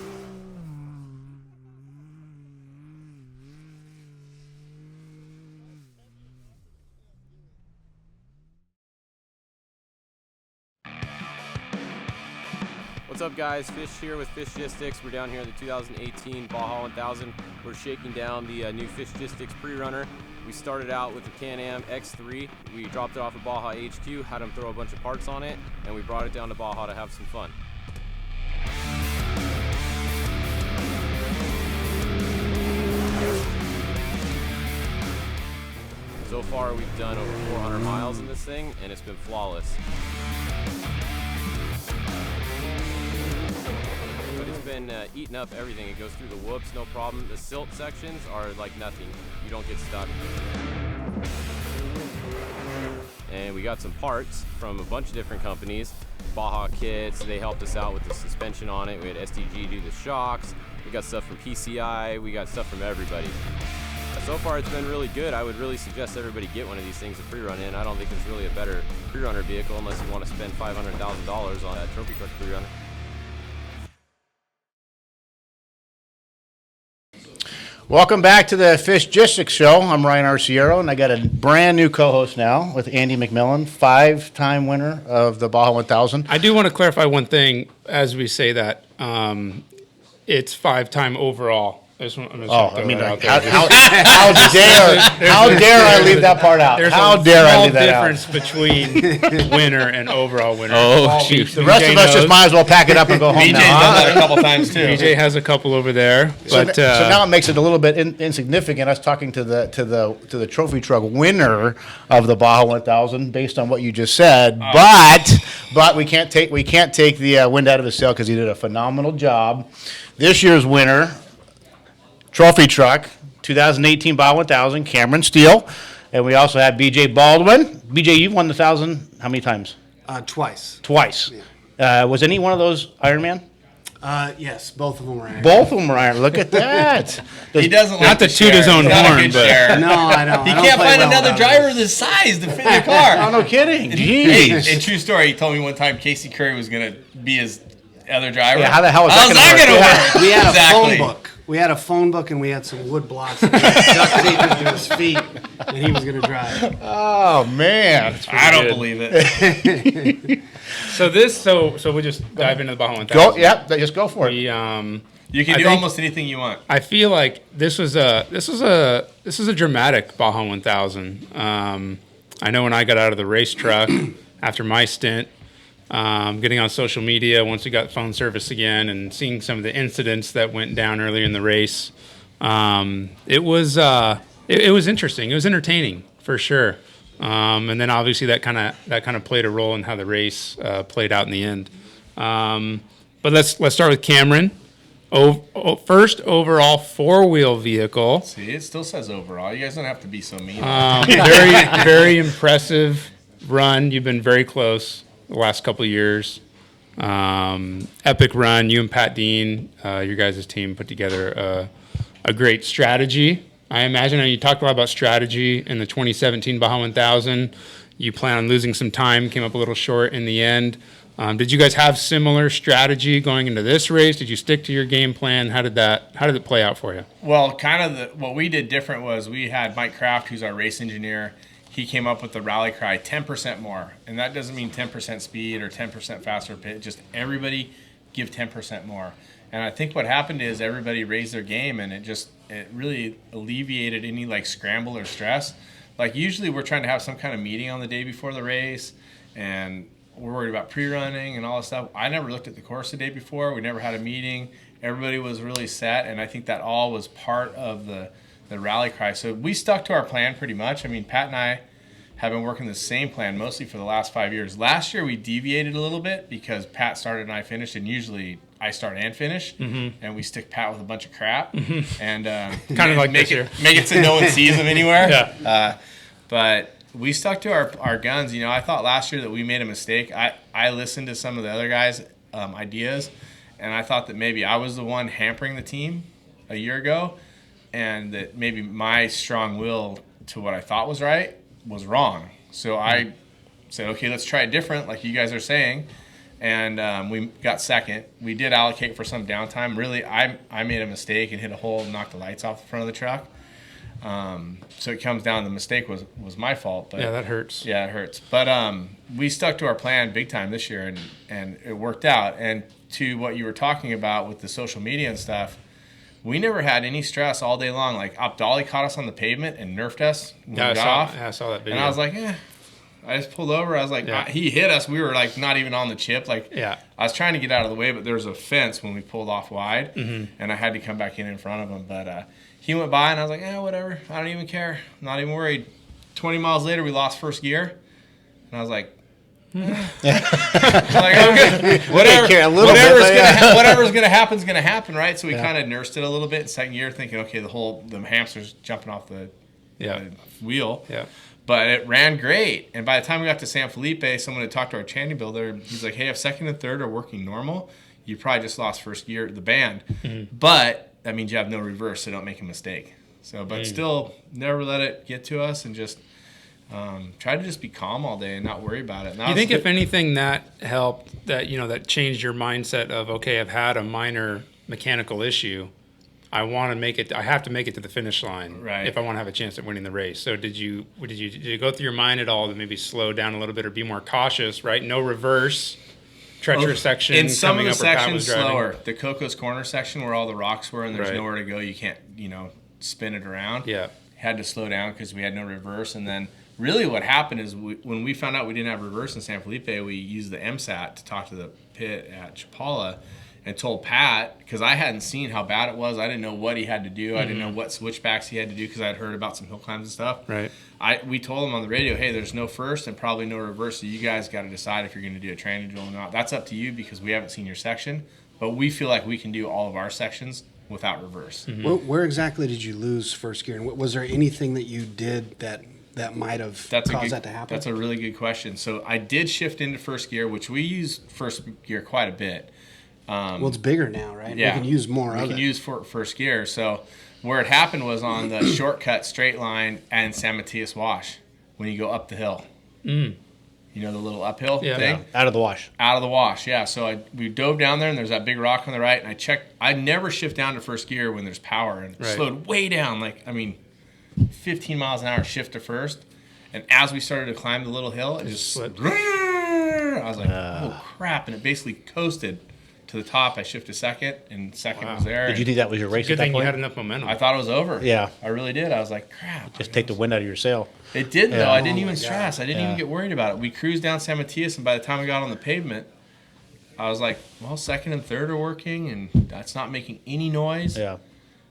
What's up, guys? Fish here with FishGistics. We're down here at the 2018 Baja 1000. We're shaking down the new FishGistics pre-runner. We started out with the Can-Am X3. We dropped it off at Baja HQ, had them throw a bunch of parts on it, and we brought it down to Baja to have some fun. So far, we've done over 400 miles in this thing, and it's been flawless. But it's been eating up everything. It goes through the whoops, no problem. The silt sections are like nothing. You don't get stuck. And we got some parts from a bunch of different companies. Baja Kits, they helped us out with the suspension on it. We had SDG do the shocks. We got stuff from PCI. We got stuff from everybody. So far, it's been really good. I would really suggest everybody get one of these things to pre-run in. I don't think there's really a better pre-runner vehicle unless you want to spend $500,000 on a trophy truck pre-runner. Welcome back to the FishGistics show. I'm Ryan Arciero, and I got a brand new co-host now with Andy McMillin, 5-time winner of the Baja 1000. I do want to clarify one thing as we say that. It's 5-time overall. I'm just Oh, throw I mean, that out how, there. how dare I leave that part out? There's How a dare I small leave that out? difference between winner and overall winner. Oh, shoot. The rest of us just might as well pack it up and go home BJ's now. done huh? that a couple times too. BJ has a couple over there, So, but so now it makes it a little bit insignificant. Us talking to the trophy truck winner of the Baja 1000 based on what you just said, but we can't take the wind out of his sail because he did a phenomenal job. This year's winner, trophy truck, 2018 Baja 1000, Cameron Steele, and we also have BJ Baldwin. BJ, you've won the 1,000 how many times? Twice. Twice. Was any one of those Ironman? Yes, both of them were Iron. Both of them are Iron. Look at that. He doesn't Not like to toot share. his own He's not a horn, good but- sharer. No, I don't. He I don't can't play find well another with driver others. this size to fit in the car. Oh, no kidding. Hey, Jeez. a true story. He told me one time Casey Curry was going to be his other driver. Yeah, how the hell is How's that that gonna going work? to work? We had Exactly. a phone book. We had a phone book, and we had some wood blocks that we duct taped into his feet, and he was going to drive. Oh, man. I don't good. believe it. so we just dive into the Baja 1000. Go, yep, just go for it. We, You I can do think- almost anything you want. I feel like this was a dramatic Baja 1000. I know when I got out of the race truck after my stint, getting on social media once we got phone service again and seeing some of the incidents that went down earlier in the race, it was interesting. It was entertaining for sure. And then obviously that kind of played a role in how the race played out in the end. But let's start with Cameron. First overall 4-wheel vehicle. See, it still says overall. You guys don't have to be so mean. Very, very impressive run. You've been very close the last couple of years. Epic run. You and Pat Dean, your guys' team, put together a great strategy. I imagine you talked a lot about strategy in the 2017 Baja 1000. You plan on losing some time, came up a little short in the end. Did you guys have similar strategy going into this race? Did you stick to your game plan? How did it play out for you? Well, kind of what we did different was we had Mike Kraft, who's our race engineer. He came up with the rally cry, 10% more. And that doesn't mean 10% speed or 10% faster pit. Just everybody give 10% more. And I think what happened is everybody raised their game, and it really alleviated any like scramble or stress. Like usually we're trying to have some kind of meeting on the day before the race, and we're worried about pre-running and all this stuff. I never looked at the course the day before. We never had a meeting. Everybody was really set, and I think that all was part of the the rally cry. So we stuck to our plan pretty much. I mean, Pat and I have been working the same plan mostly for the last 5 years. Last year we deviated a little bit because Pat started and I finished, and usually I start and finish, and we stick Pat with a bunch of crap, and kind of like make this it so no one sees him anywhere. Yeah. But we stuck to our guns. You know, I thought last year that we made a mistake. I listened to some of the other guys' ideas, and I thought that maybe I was the one hampering the team a year ago, and that maybe my strong will to what I thought was right was wrong. So I said, okay, let's try it different, like you guys are saying. And we got second. We did allocate for some downtime. Really, I made a mistake and hit a hole and knocked the lights off the front of the truck. So it comes down, the mistake was my fault. But Yeah, that hurts. Yeah, it hurts. But we stuck to our plan big time this year, and it worked out. And to what you were talking about with the social media and stuff, we never had any stress all day long. Like, Abdali caught us on the pavement and nerfed us when we got off. I saw that video. And I was like, I just pulled over. I was like, he hit us. We were like not even on the chip. Like, I was trying to get out of the way, but there was a fence when we pulled off wide, and I had to come back in front of him. But he went by, and I was like, whatever. I don't even care. I'm not even worried. 20 miles later, we lost first gear, and I was like, okay, whatever's gonna happen is gonna happen, right? So we kind of nursed it a little bit in second year, thinking, okay, the hamster's jumping off the wheel. Yeah. But it ran great. And by the time we got to San Felipe, someone had talked to our channel builder. He's like, hey, if second and third are working normal, you probably just lost first gear, the band. But that means you have no reverse, so don't make a mistake. So, but still, never let it get to us, and just try to just be calm all day and not worry about it. You think if anything that helped, that changed your mindset of, okay, I've had a minor mechanical issue, I have to make it to the finish line, right, if I want to have a chance at winning the race. So did you go through your mind at all to maybe slow down a little bit or be more cautious, right? No reverse, treacherous section. In some of the sections, slower. The Coco's Corner section where all the rocks were and there's nowhere to go, you can't, spin it around. Yeah. Had to slow down because we had no reverse. And then really what happened is when we found out we didn't have reverse in San Felipe, we used the MSAT to talk to the pit at Chapala and told Pat, because I hadn't seen how bad it was. I didn't know what he had to do. I didn't know what switchbacks he had to do because I had heard about some hill climbs and stuff. Right. We told him on the radio, hey, there's no first and probably no reverse, so you guys got to decide if you're going to do a training drill or not. That's up to you because we haven't seen your section, but we feel like we can do all of our sections without reverse. Where exactly did you lose first gear? And was there anything that you did that might have caused that to happen? That's a really good question. So I did shift into first gear, which we use first gear quite a bit. Well, it's bigger now, right? Yeah. We can use more of it. We can use first gear. So where it happened was on the shortcut straight line and San Matias Wash when you go up the hill. You know the little uphill thing? Yeah. Out of the wash. Out of the wash, yeah. So we dove down there, and there's that big rock on the right, and I checked. I never shift down to first gear when there's power, and slowed way down, 15 miles an hour shift to first. And as we started to climb the little hill, it just slipped. I was like, oh, crap. And it basically coasted to the top. I shifted second, and second was there. Did you think that was your race Good at that thing point? you had enough momentum. I thought it was over. Yeah. I really did. I was like, crap. Just take the wind out of your sail. It did, though. Yeah. I didn't even stress. I didn't even get worried about it. We cruised down San Matias, and by the time we got on the pavement, I was like, well, second and third are working, and that's not making any noise. Yeah.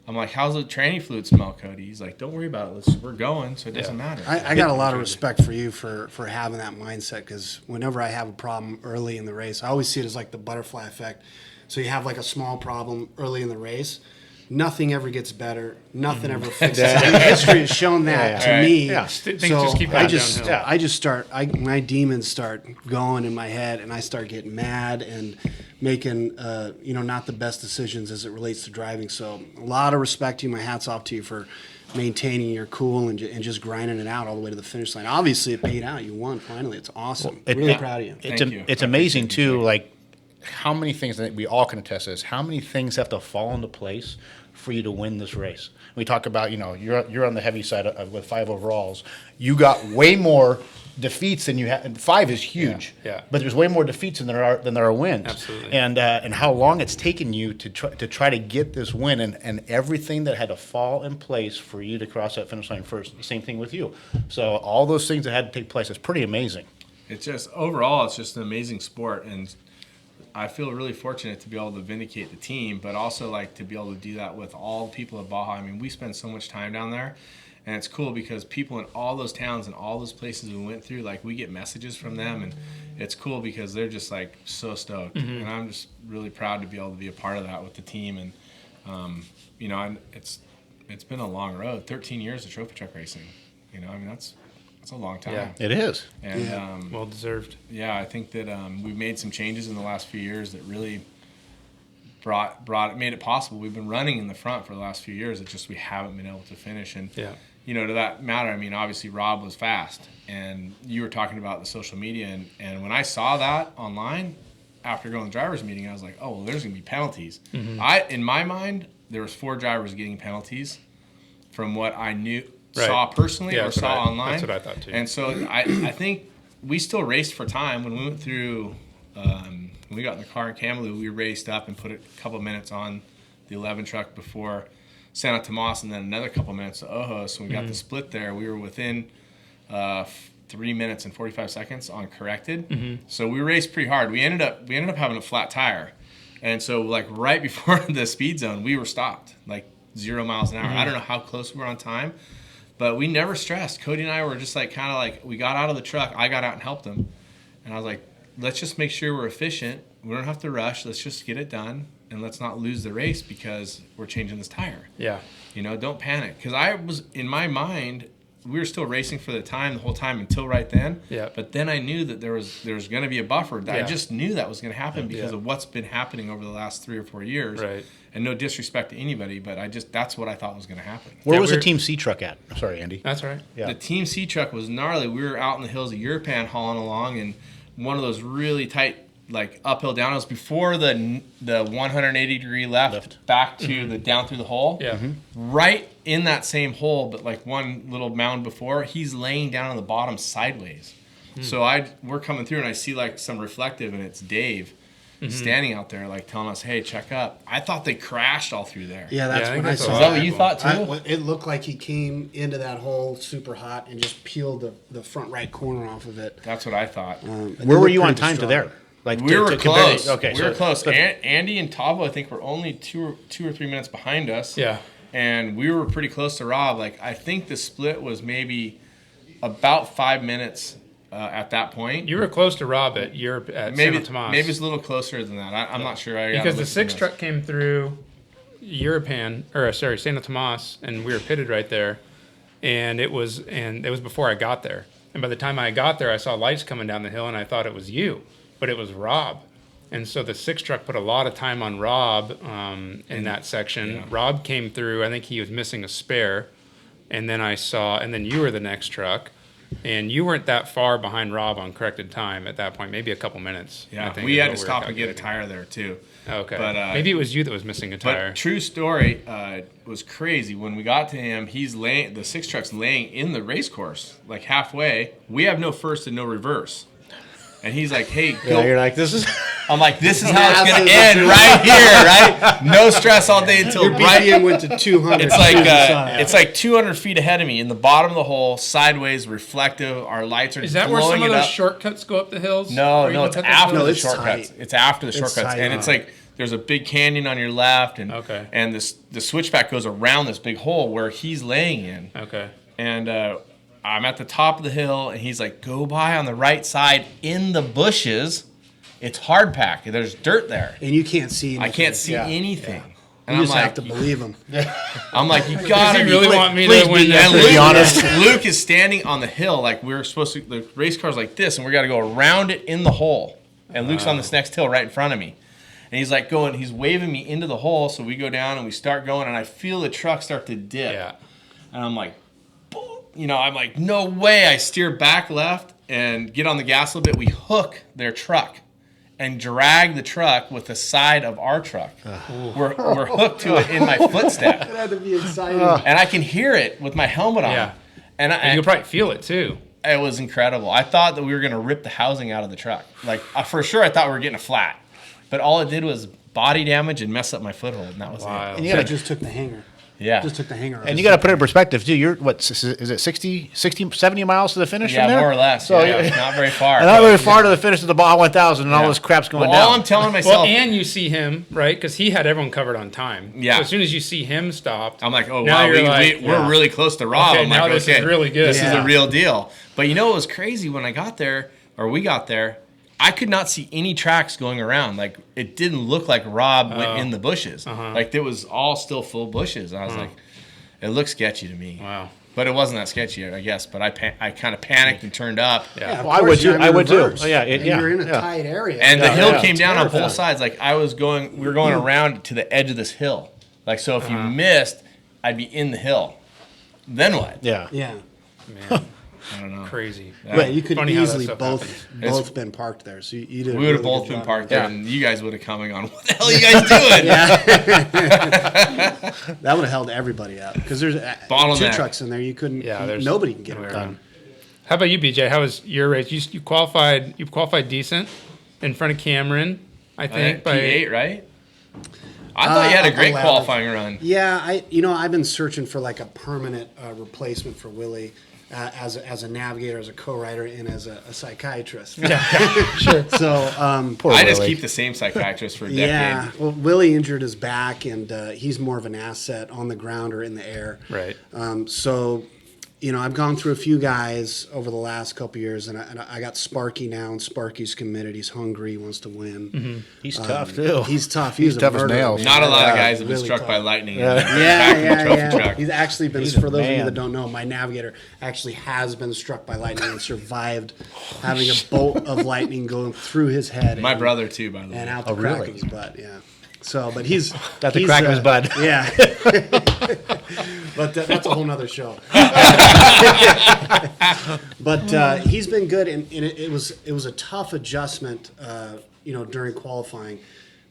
I'm like, how's the tranny fluid smell, Cody? He's like, don't worry about it. We're going, so it doesn't matter. I got a lot of respect for you for having that mindset, because whenever I have a problem early in the race, I always see it as like the butterfly effect. So you have like a small problem early in the race, nothing ever gets better, nothing ever fixes it. History has shown that to me. Yeah. Things just keep going downhill. I just start, my demons start going in my head, and I start getting mad and making, not the best decisions as it relates to driving. So a lot of respect to you. My hat's off to you for maintaining your cool and just grinding it out all the way to the finish line. Obviously, it paid out. You won finally. It's awesome. Really proud of you. It's amazing too, like how many things that we all can attest to this. How many things have to fall into place for you to win this race? We talk about, you're on the heavy side with 5 overalls. You got way more defeats than you had. And 5 is huge. Yeah. But there's way more defeats than there are wins. Absolutely. And how long it's taken you to try to get this win, and everything that had to fall in place for you to cross that finish line first. Same thing with you. So all those things that had to take place, it's pretty amazing. It's just, overall, it's just an amazing sport. And I feel really fortunate to be able to vindicate the team, but also like to be able to do that with all the people of Baja. I mean, we spend so much time down there, and it's cool because people in all those towns and all those places we went through, like we get messages from them, and it's cool because they're just like so stoked, and I'm just really proud to be able to be a part of that with the team. And you know, it's been a long road, 13 years of trophy truck racing. You know, I mean that's a long time. Yeah, it is. And Well deserved. yeah, I think that we've made some changes in the last few years that really made it possible. We've been running in the front for the last few years. It's just we haven't been able to finish. And you know, to that matter, I mean, obviously Rob was fast, and you were talking about the social media, and when I saw that online after going to the drivers' meeting, I was like, oh, well, there's gonna be penalties. In my mind, there was 4 drivers getting penalties from what I saw personally or saw online. That's what I thought too. And so I think we still raced for time. When we went through, when we got in the car in Kamloops, we raced up and put a couple minutes on the 11 truck before Santa Tomas, and then another couple minutes to Ojos. So we got the split there. We were within 3 minutes and 45 seconds on corrected. So we raced pretty hard. We ended up having a flat tire, and so like right before the speed zone, we were stopped like 0 miles an hour. I don't know how close we were on time. But we never stressed. Cody and I were just like kind of like, we got out of the truck. I got out and helped him. And I was like, let's just make sure we're efficient. We don't have to rush. Let's just get it done. And let's not lose the race because we're changing this tire. Yeah. You know, don't panic. Because I was, in my mind, we were still racing for the whole time until right then. Yeah. But then I knew that there was going to be a buffer. I just knew that was going to happen because of what's been happening over the last 3 or 4 years. Right. And no disrespect to anybody, but that's what I thought was going to happen. Where was the Team C truck at? Sorry, Andy. That's right. Yeah. The Team C truck was gnarly. We were out in the hills of Europan hauling along, and one of those really tight, like uphill down. It was before the 180-degree left back to the down through the hole. Yeah. Right in that same hole, but like one little mound before, he's laying down on the bottom sideways. So we're coming through, and I see like some reflective, and it's Dave. Standing out there, like telling us, "Hey, check up." I thought they crashed all through there. Yeah, that's what I saw. Is that what you thought too? It looked like he came into that hole super hot and just peeled the front right corner off of it. That's what I thought. Where were you on time to there? Like we were close. Okay, we were close. Andy and Tavo, I think, were only two or 3 minutes behind us. Yeah. And we were pretty close to Rob. Like I think the split was maybe about 5 minutes. At that point, You were close to Rob at Santa Tomas. Maybe it's a little closer than that. I'm not sure. Because the 6 truck came through Santa Tomas, and we were pitted right there, and it was before I got there. And by the time I got there, I saw lights coming down the hill, and I thought it was you, but it was Rob. And so the 6 truck put a lot of time on Rob in that section. Yeah. Rob came through. I think he was missing a spare, and then you were the next truck. And you weren't that far behind Rob on corrected time at that point, maybe a couple minutes. Yeah, we had to stop and get a tire there too. Okay. But, maybe it was you that was missing a tire. But true story, was crazy. When we got to him, the 6 truck's laying in the race course, like halfway. We have no first and no reverse. And he's like, "Hey, go." Yeah, you're like, this is. I'm like, "This is how it's gonna end right here, right? No stress all day until Your BPM went to 200. It's like 200 feet ahead of me in the bottom of the hole, sideways, reflective. Our lights are Is that where some of blowing it those up. shortcuts go up the hills? No, Where you it's can cut after those the it's shortcuts. tight. It's after the shortcuts, tight. and it's like there's a big canyon on your left, and the switchback goes around this big hole where he's laying in. Okay. And I'm at the top of the hill, and he's like, "Go by on the right side in the bushes. It's hard packed. There's dirt there. And you can't see anything. I can't see anything." And You I'm just like, have to believe him. I'm like, "You gotta Does he really want me to please win be this? and Be honest. Luke is standing on the hill, like we're supposed to. The race car's like this, and we got to go around it in the hole. And Luke's on this next hill right in front of me, and he's like he's waving me into the hole. So we go down and we start going, and I feel the truck start to dip. Yeah. And I'm like, I'm like, no way. I steer back left and get on the gas a little bit. We hook their truck and drag the truck with the side of our truck. We're hooked to it in my footstep. It had to be exciting. And I can hear it with my helmet on. Yeah. And You can probably feel it too. it was incredible. I thought that we were going to rip the housing out of the truck. Like, for sure, I thought we were getting a flat. But all it did was body damage and mess up my foothold, and that was it. And you just took the hanger. Yeah. Just took the hanger off. And you got to put it in perspective, too. You're, what, is it 60, 70 miles to the finish from there? more or less. So, yeah, not very far. Not very far to the finish of the Baja 1000 and all this crap's going Well, down. all I'm telling Well, myself, and you see him, right? Because he had everyone covered on time. Yeah. So as soon as you see him stopped, I'm like, oh, now wow, you're like, we're really close to Rob. Okay, I'm now like, this is really good. This is Yeah. a real deal. But you know what was crazy when I got there, or we got there, I could not see any tracks going around. Like, it didn't look like Rob went in the bushes. Like, it was all still full bushes. I was like, it looked sketchy to me. Wow. But it wasn't that sketchy, I guess. But I kind of panicked and turned up. Yeah, of well, I course, would too. you're in I would too. reverse, Oh, yeah, and you're in a tight area. And the hill came It's down on terrifying. both sides. Like, we were going around to the edge of this hill. Like, so if you missed, I'd be in the hill. Then what? Yeah. Yeah. Man, I don't know. crazy. But you could Funny how that easily stuff both been parked there. So you did. We would have really both good been job. parked there, and you guys would have come and gone, what the hell are you guys doing? That would have held everybody up because there's Bottleneck. 2 trucks in there. You couldn't. Yeah, there's nobody can get nowhere around. around. How about you, BJ? How was your race? You qualified. You qualified decent in front of Cameron, I think. By P8, right? I thought you had a great 11th. qualifying run. Yeah, I've been searching for like a permanent replacement for Willie as a navigator, as a co-writer, and as a psychiatrist. Sure. So I just keep the same psychiatrist for a decade. yeah, well, Willie injured his back, and he's more of an asset on the ground or in the air. Right. So, I've gone through a few guys over the last couple years, and I got Sparky now, and Sparky's committed. He's hungry. He wants to win. He's tough, too. He's tough. He's a tough as murderer, nails. man. Not a lot of Yeah, guys have been really struck tough. by lightning. Yeah. Truck. He's actually been, He's a for those of you man. that don't know, my navigator actually has been struck by lightning and survived having a bolt of lightning going through his head. My and, brother, too, by the way. and out the crack of his butt, yeah. So, but he's... Got the he's, crack of his butt. Yeah. But that's a whole nother show. But he's been good, and it was a tough adjustment, during qualifying,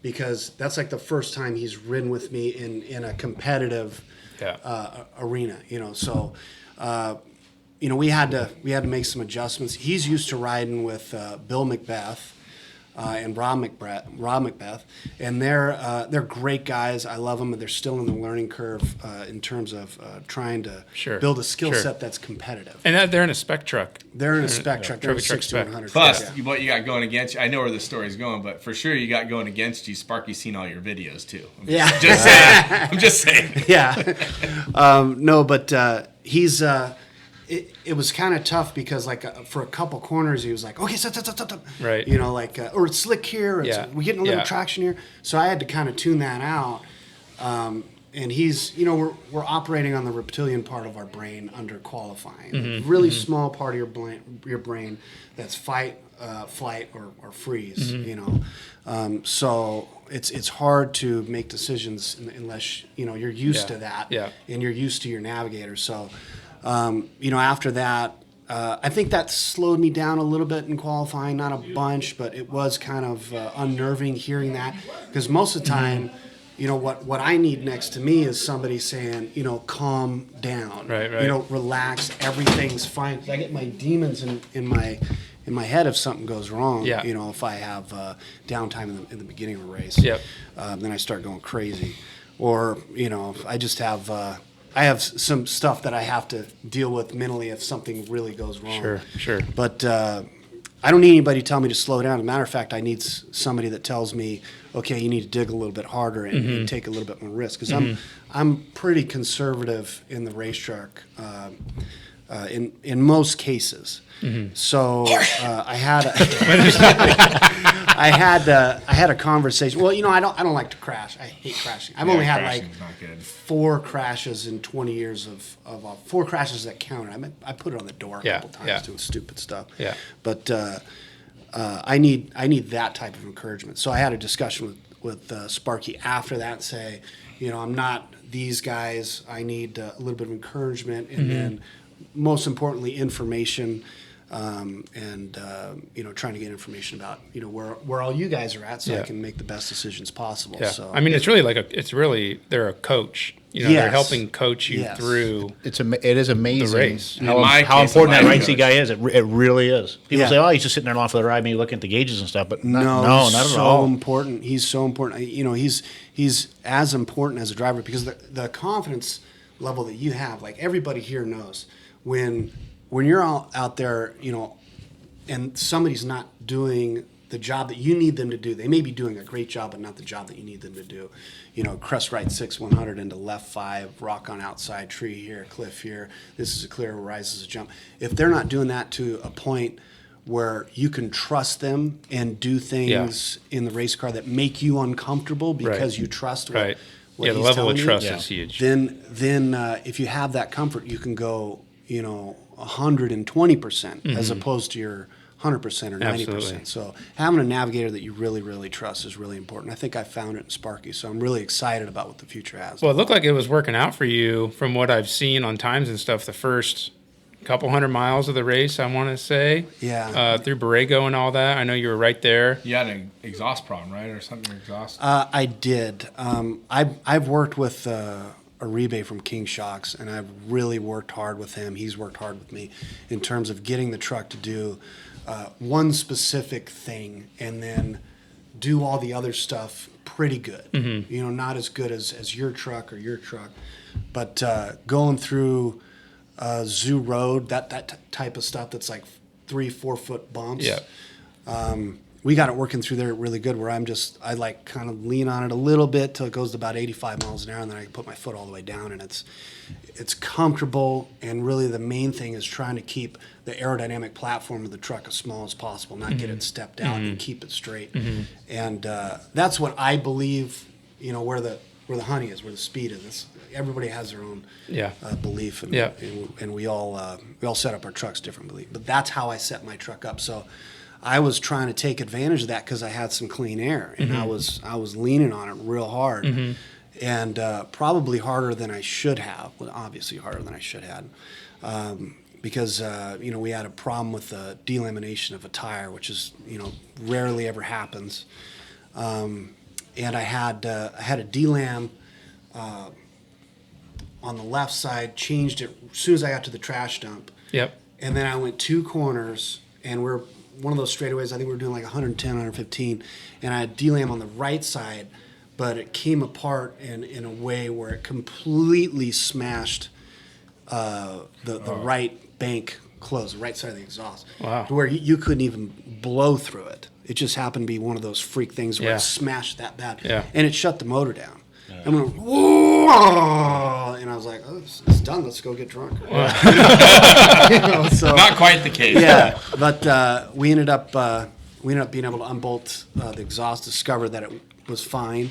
because that's like the first time he's ridden with me in a competitive arena. So we had to make some adjustments. He's used to riding with Bill Macbeth. And Rob Macbeth, and they're great guys. I love them, but they're still in the learning curve in terms of trying to build a skill set that's competitive. And they're in a spec truck. They're in a spec truck. They're in a Trophy truck 6100. Plus, what you got going against you, I know where the story's going, but for sure you got going against you, Sparky's seen all your videos, too. I'm just saying. Yeah. No, but he's... It was kind of tough because, like, for a couple corners, he was like, okay, stop. Right. Or it's slick here, or we're getting a little traction here. So I had to kind of tune that out. And he's, we're operating on the reptilian part of our brain under qualifying. Really small part of your brain that's fight, flight, or freeze, So it's hard to make decisions unless, you're used to that and you're used to your navigator. So... after that, I think that slowed me down a little bit in qualifying, not a bunch, but it was kind of unnerving hearing that, because most of the time, what I need next to me is somebody saying, calm down, right. Relax, everything's fine. 'Cause I get my demons in my head if something goes wrong. Yeah. If I have downtime in the beginning of a race, Yep. then I start going crazy, or I just have. I have some stuff that I have to deal with mentally if something really goes wrong. Sure. But I don't need anybody to tell me to slow down. As a matter of fact, I need somebody that tells me, okay, you need to dig a little bit harder and take a little bit more risk. Because I'm pretty conservative in the race truck in most cases. So I had a conversation. Well, I don't like to crash. I hate crashing. I've only had like 4 crashes in 20 years of 4 crashes that counted. I put it on the door a couple times doing stupid stuff. Yeah. But I need that type of encouragement. So I had a discussion with Sparky after that, say, I'm not these guys. I need a little bit of encouragement, and then most importantly, information. trying to get information about where all you guys are at, so I can make the best decisions possible. Yeah. So I mean, it's really they're a coach. They're Yes. helping coach you Yes. through. It is amazing The race. how my case, important that my right coach. seat guy is. It really is. People Yeah. say, "Oh, he's just sitting there along for the ride, maybe looking at the gauges and stuff." But no, he's not at so all. important. He's so important. He's as important as a driver, because the confidence level that you have, like everybody here knows, when you're out there, and somebody's not doing the job that you need them to do. They may be doing a great job, but not the job that you need them to do. Crest right 6-100 into left 5, rock on outside, tree here, cliff here. This is a clear, rises a jump. If they're not doing that to a point where you can trust them and do things in the race car that make you uncomfortable because you trust what, Right. what Yeah, the he's level of telling you, trust is huge. then if you have that comfort, you can go 120% as opposed to your 100% or 90%. Absolutely. So having a navigator that you really, really trust is really important. I think I found it in Sparky, so I'm really excited about what the future has. Well, it looked like it was working out for you from what I've seen on times and stuff. The first couple 100 miles of the race, I want to say. Yeah. Through Borrego and all that. I know you were right there. You had an exhaust problem, right, or something? Exhaust. I did. I've worked with Uribe from King Shocks, and I've really worked hard with him. He's worked hard with me in terms of getting the truck to do one specific thing and then do all the other stuff pretty good. Not as good as your truck, but going through Zoo Road, that type of stuff that's like 3-4 foot bumps. Yeah. We got it working through there really good, where I like kind of lean on it a little bit till it goes to about 85 miles an hour, and then I put my foot all the way down, and it's comfortable. And really the main thing is trying to keep the aerodynamic platform of the truck as small as possible, not get it stepped out and keep it straight. And that's what I believe, where the honey is, where the speed is. Everybody has their own belief, and we all set up our trucks differently. But that's how I set my truck up. So I was trying to take advantage of that because I had some clean air, and I was leaning on it real hard, and probably harder than I should have. Well, obviously harder than I should have, because we had a problem with the delamination of a tire, which is rarely ever happens, and I had a delam on the left side, changed it as soon as I got to the trash dump. Yep. And then I went 2 corners, and we're one of those straightaways. I think we were doing like 110, 115, and I had delam on the right side, but it came apart in a way where it completely smashed the right bank closed, the right side of the exhaust. Wow. To where you couldn't even blow through it. It just happened to be one of those freak things where it smashed that bad, and it shut the motor down. And we went, whoa! And I was like, "Oh, it's done. Let's go get drunk." So Not quite the case. yeah, but we ended up being able to unbolt the exhaust, discover that it was fine,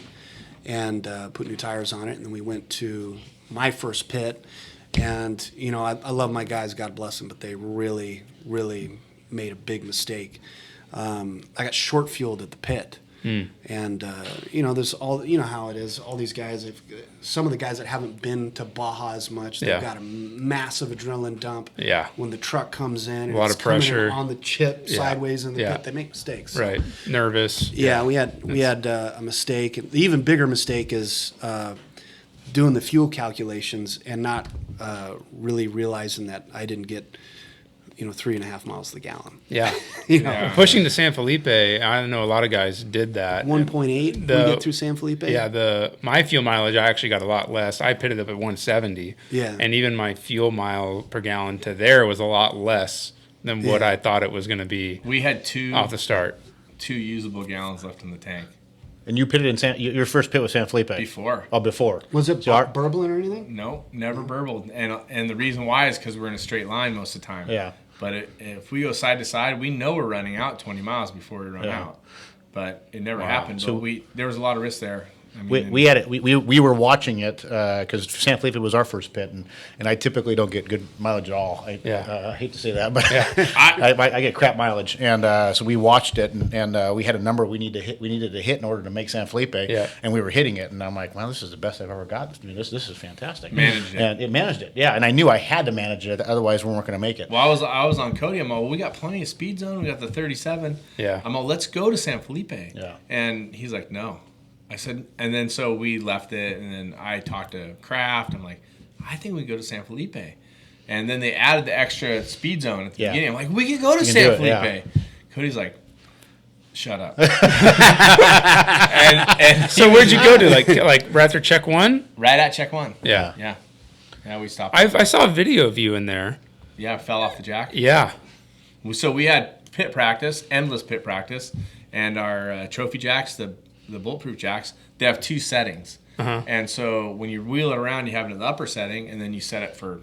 and put new tires on it. And then we went to my first pit, and I love my guys, God bless them, but they really, really made a big mistake. I got short fueled at the pit. And there's all how it is. All these guys, some of the guys that haven't been to Baja as much, they've got a massive adrenaline dump. Yeah. When the truck comes in, and A lot it's of coming in pressure. on the chip sideways in the pit, they make mistakes. So. Right. Nervous. Yeah, we had a mistake. And the even bigger mistake is doing the fuel calculations and not really realizing that I didn't get 3.5 miles to the gallon. Yeah. Pushing to San Felipe, I know a lot of guys did that. 1.8 we get through San Felipe. Yeah, my fuel mileage, I actually got a lot less. I pitted up at 170. Yeah. And even my fuel mile per gallon to there was a lot less than what I thought it was going to be. We had 2 off the start. 2 usable gallons left in the tank. And you pitted in your first pit was San Felipe? Before. Oh, before. Was it burbling or anything? No, never burbled. And the reason why is because we're in a straight line most of the time. Yeah. But if we go side to side, we know we're running out 20 miles before we run out. But it never happened. So but there was a lot of risk there. we had it. We were watching it because San Felipe was our first pit, and I typically don't get good mileage at all. I hate to say that, but I get crap mileage, and so we watched it, and we had a number we needed to hit in order to make San Felipe, and we were hitting it, and I'm like, well, this is the best I've ever got. I mean, this is fantastic. Managed it. And it managed it, yeah, and I knew I had to manage it, otherwise we weren't going to make it. Well, I was on Cody. I'm like, well, we got plenty of speed zone. We got the 37. Yeah. I'm like, let's go to San Felipe. Yeah. And he's like, no. I said, and then so we left it, and then I talked to Kraft. I'm like, I think we can go to San Felipe. And then they added the extra speed zone at the beginning. I'm like, we can go to San Felipe. Yeah. Cody's like, shut up. and so where'd you go to? Like right after check one? Right at check one. Yeah. Yeah. Yeah, we stopped. I saw a video of you in there. Yeah, fell off the jack. Yeah. So we had pit practice, endless pit practice, and our trophy jacks, the bulletproof jacks, they have 2 settings. And so when you wheel it around, you have it in the upper setting, and then you set it for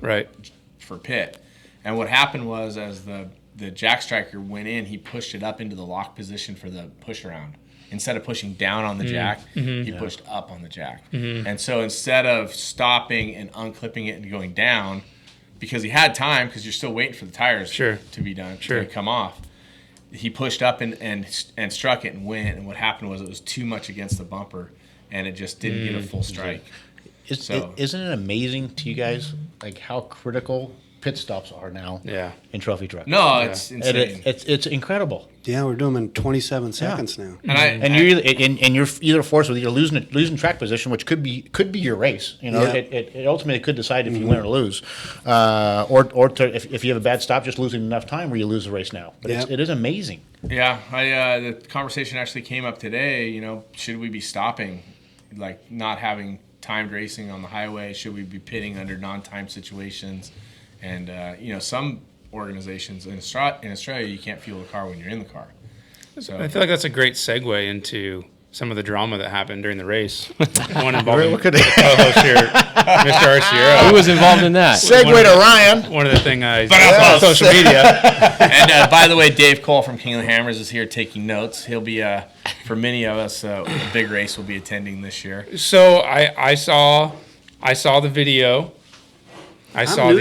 pit. And what happened was, as the jack striker went in, he pushed it up into the lock position for the push around. Instead of pushing down on the jack, he pushed up on the jack. And so instead of stopping and unclipping it and going down, because he had time, because you're still waiting for the tires to be done, to come off, he pushed up and struck it and went. And what happened was it was too much against the bumper, and it just didn't get a full strike. Isn't it amazing to you guys like how critical pit stops are now in trophy truck? No, it's insane. It's incredible. Yeah, we're doing them in 27 seconds now. And you're either forced with either losing track position, which could be your race. You know, it ultimately could decide if you win or lose, or if you have a bad stop, just losing enough time where you lose the race now. But it is amazing. Yeah, the conversation actually came up today. You know, should we be stopping, like not having timed racing on the highway? Should we be pitting under non-timed situations? And you know, some organizations in Australia, you can't fuel the car when you're in the car. So I feel like that's a great segue into some of the drama that happened during the race. One involving co-host here, Mr. Arciero. Who was involved in that? Segue to Ryan. One of the things I saw on social media. And by the way, Dave Cole from King of the Hammers is here taking notes. He'll be, for many of us, a big race will be attending this year. So I saw the video. I saw the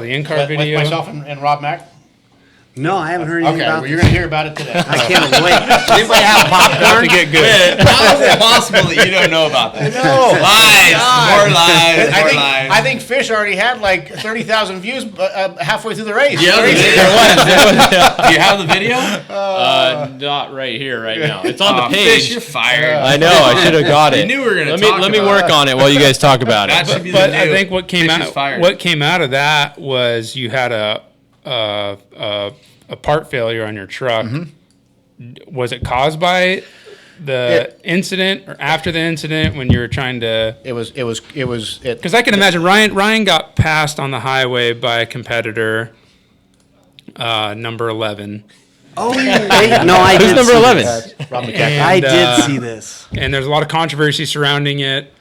in-car video. With myself and Rob Mack. No, I haven't heard anything about well, you're going to hear about it today. I can't wait. Does anybody have popcorn? To get good. How is it possible that you don't know about that? No. More lies. I think Fish already had like 30,000 views halfway through the race. Yeah, do you have the video? Not right here, right now. It's on the page. Fish, you're fired. I know. I should have got it. You knew we were going to talk Let me work on it while you guys talk about That it. should be But the I new think what came out fired. of that was you had a part failure on your truck. Was it caused by the incident or after the incident when you were trying to? It was. Because I can imagine Ryan got passed on the highway by a competitor, number 11. Oh, no, I did. Who's number 11? I did see this. And there's a lot of controversy surrounding it.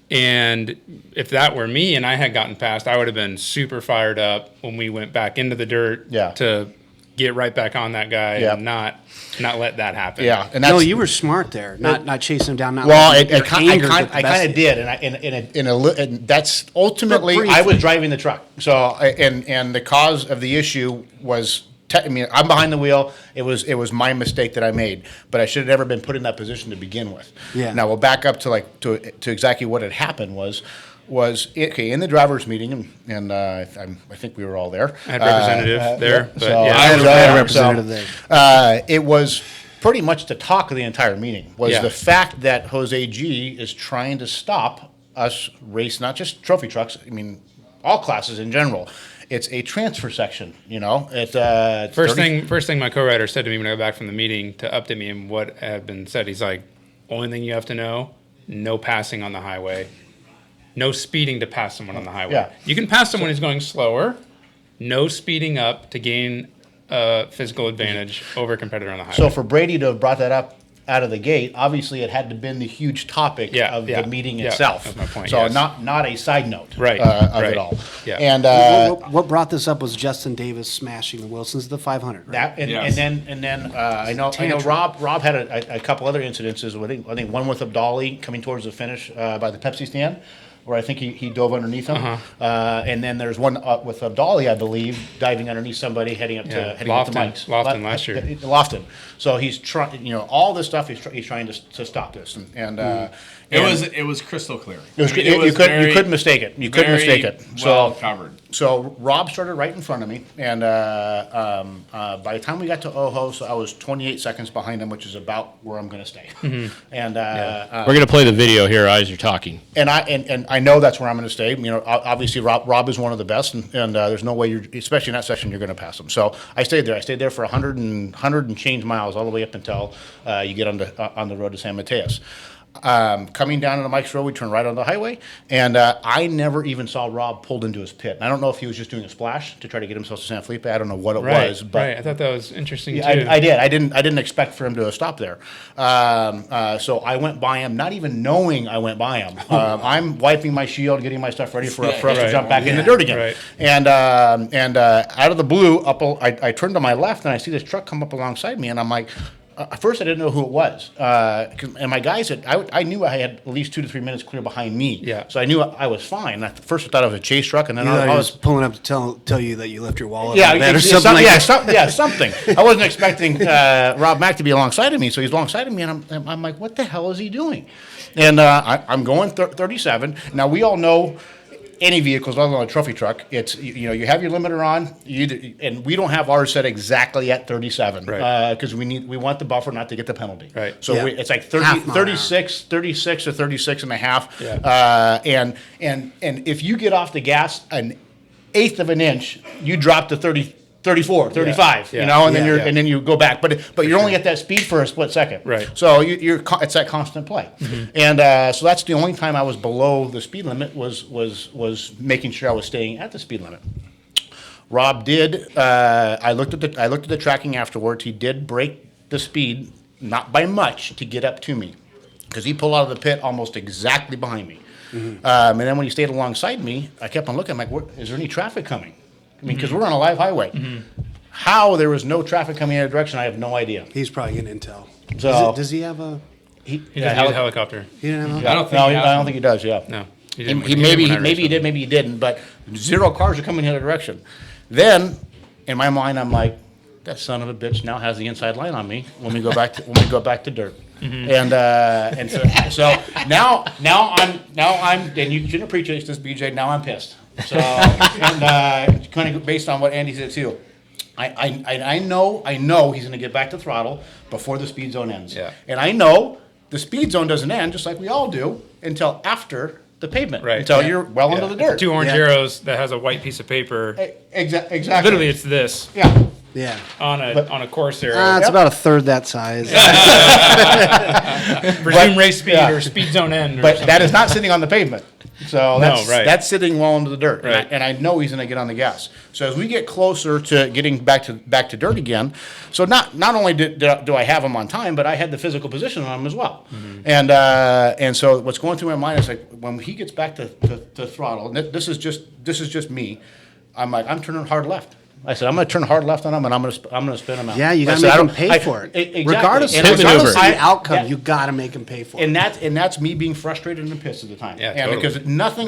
And if that were me and I had gotten passed, I would have been super fired up when we went back into the dirt to get right back on that guy and not let that happen. Yeah, and no, you were smart there, not chasing him down. I kind of did, and that's ultimately I was driving the truck. So and the cause of the issue was. I mean, I'm behind the wheel. It was my mistake that I made, but I should have never been put in that position to begin with. Yeah. Now we'll back up to exactly what had happened was in the drivers' meeting, and I think we were all there. I had representative there, but so yeah, I had a representative there. It was pretty much the talk of the entire meeting was the fact that Jose G is trying to stop us race, not just trophy trucks. I mean, all classes in general. It's a transfer section, you know. First thing my co-writer said to me when I got back from the meeting to update me on what had been said, he's like, only thing you have to know, no passing on the highway. No speeding to pass someone on the highway. Yeah. You can pass someone who's going slower. No speeding up to gain a physical advantage over a competitor on the highway. So for Brady to have brought that up out of the gate. Obviously, it had to been the huge topic of the meeting itself. That's my point, So yes. not a side note Right, of right. it all. Yeah. And What brought this up was Justin Davis smashing the Wilsons to the 500. Right? that and, Yes. and then I know Rob had a couple other incidences. I think one with Abdali coming towards the finish by the Pepsi stand, where I think he dove underneath him. And then there's one with Abdali, I believe, diving underneath somebody heading up to Mike's. Lofton last year. Lofton. So he's trying, all this stuff. He's trying to stop this, It was crystal clear. you couldn't mistake it. You couldn't mistake it. Well covered. So Rob started right in front of me, and by the time we got to Ojo, so I was 28 seconds behind him, which is about where I'm going to stay. And We're going to play the video here as you're talking. and I know that's where I'm going to stay. Obviously Rob is one of the best, and there's no way especially in that section, you're going to pass him. So I stayed there. I stayed there for 100 and change miles, all the way up until you get on the road to San Mateos. Coming down into Mike's Road, we turned right on the highway, and I never even saw Rob pulled into his pit. And I don't know if he was just doing a splash to try to get himself to San Felipe. I don't know what it was, but Right, I thought that was interesting, too. I did. I didn't expect for him to stop there. So I went by him, not even knowing I went by him. I'm wiping my shield, getting my stuff ready for us to jump back in the dirt again. Right. And out of the blue, I turned to my left, and I see this truck come up alongside me, and I'm like. At first, I didn't know who it was, and my guys I knew I had at least 2 to 3 minutes clear behind me. Yeah. So I knew I was fine. At first, I thought it was a chase truck, and then I I was was pulling up to tell you that you left your wallet. yeah, on bed or it's something. something. I wasn't expecting Rob Mack to be alongside of me, so he's alongside of me, and I'm like, what the hell is he doing? And I'm going 37. Now we all know. Any vehicles other than a trophy truck, it's you have your limiter on, and we don't have ours set exactly at 37 because we want the buffer not to get the penalty. Right. So it's like 36 or 36 and a half. Yeah. And if you get off the gas an eighth of an inch, you drop to 34, 35, Yeah. and and then you go back, but you're only at that speed for a split second, Right. So it's that constant play, and so that's the only time I was below the speed limit was making sure I was staying at the speed limit. Rob did. I looked at the tracking afterwards. He did break the speed, not by much, to get up to me, because he pulled out of the pit almost exactly behind me, and then when he stayed alongside me, I kept on looking. I'm like, is there any traffic coming? I mean, because we're on a live highway. How there was no traffic coming in a direction, I have no idea. He's probably getting intel. So Does he have a? He doesn't use a helicopter. He didn't have a. I don't think No, he I has don't think he does. Yeah. No. Maybe he did, maybe he didn't. But 0 cars are coming in the other direction. Then, in my mind, I'm like, that son of a bitch now has the inside line on me when we go back to dirt. And so now I'm and you shouldn't appreciate this, BJ. Now I'm pissed. So and kind of based on what Andy said too, I know he's going to get back to throttle before the speed zone ends. Yeah. And I know the speed zone doesn't end, just like we all do, until after the pavement. Right. Until you're well into the dirt. 2 orange arrows that has a white piece of paper. Exactly. Literally, it's this Yeah. Yeah. on a Corsair. It's about a third that size. Presume race speed yeah. or speed zone end. Or But something. that is not sitting on the pavement. So that's sitting well into the dirt. Right. And I know he's going to get on the gas. So as we get closer to getting back to dirt again, so not only do I have him on time, but I had the physical position on him as well. And so what's going through my mind is like when he gets back to throttle, and this is just me. I'm like, I'm turning hard left. I said, I'm going to turn hard left on him, and I'm going to spin him out. Yeah, you got to make him pay for it. Exactly. Regardless of And the outcome, you got to make him pay for it. And that's me being frustrated and pissed at the time. Yeah, and totally. because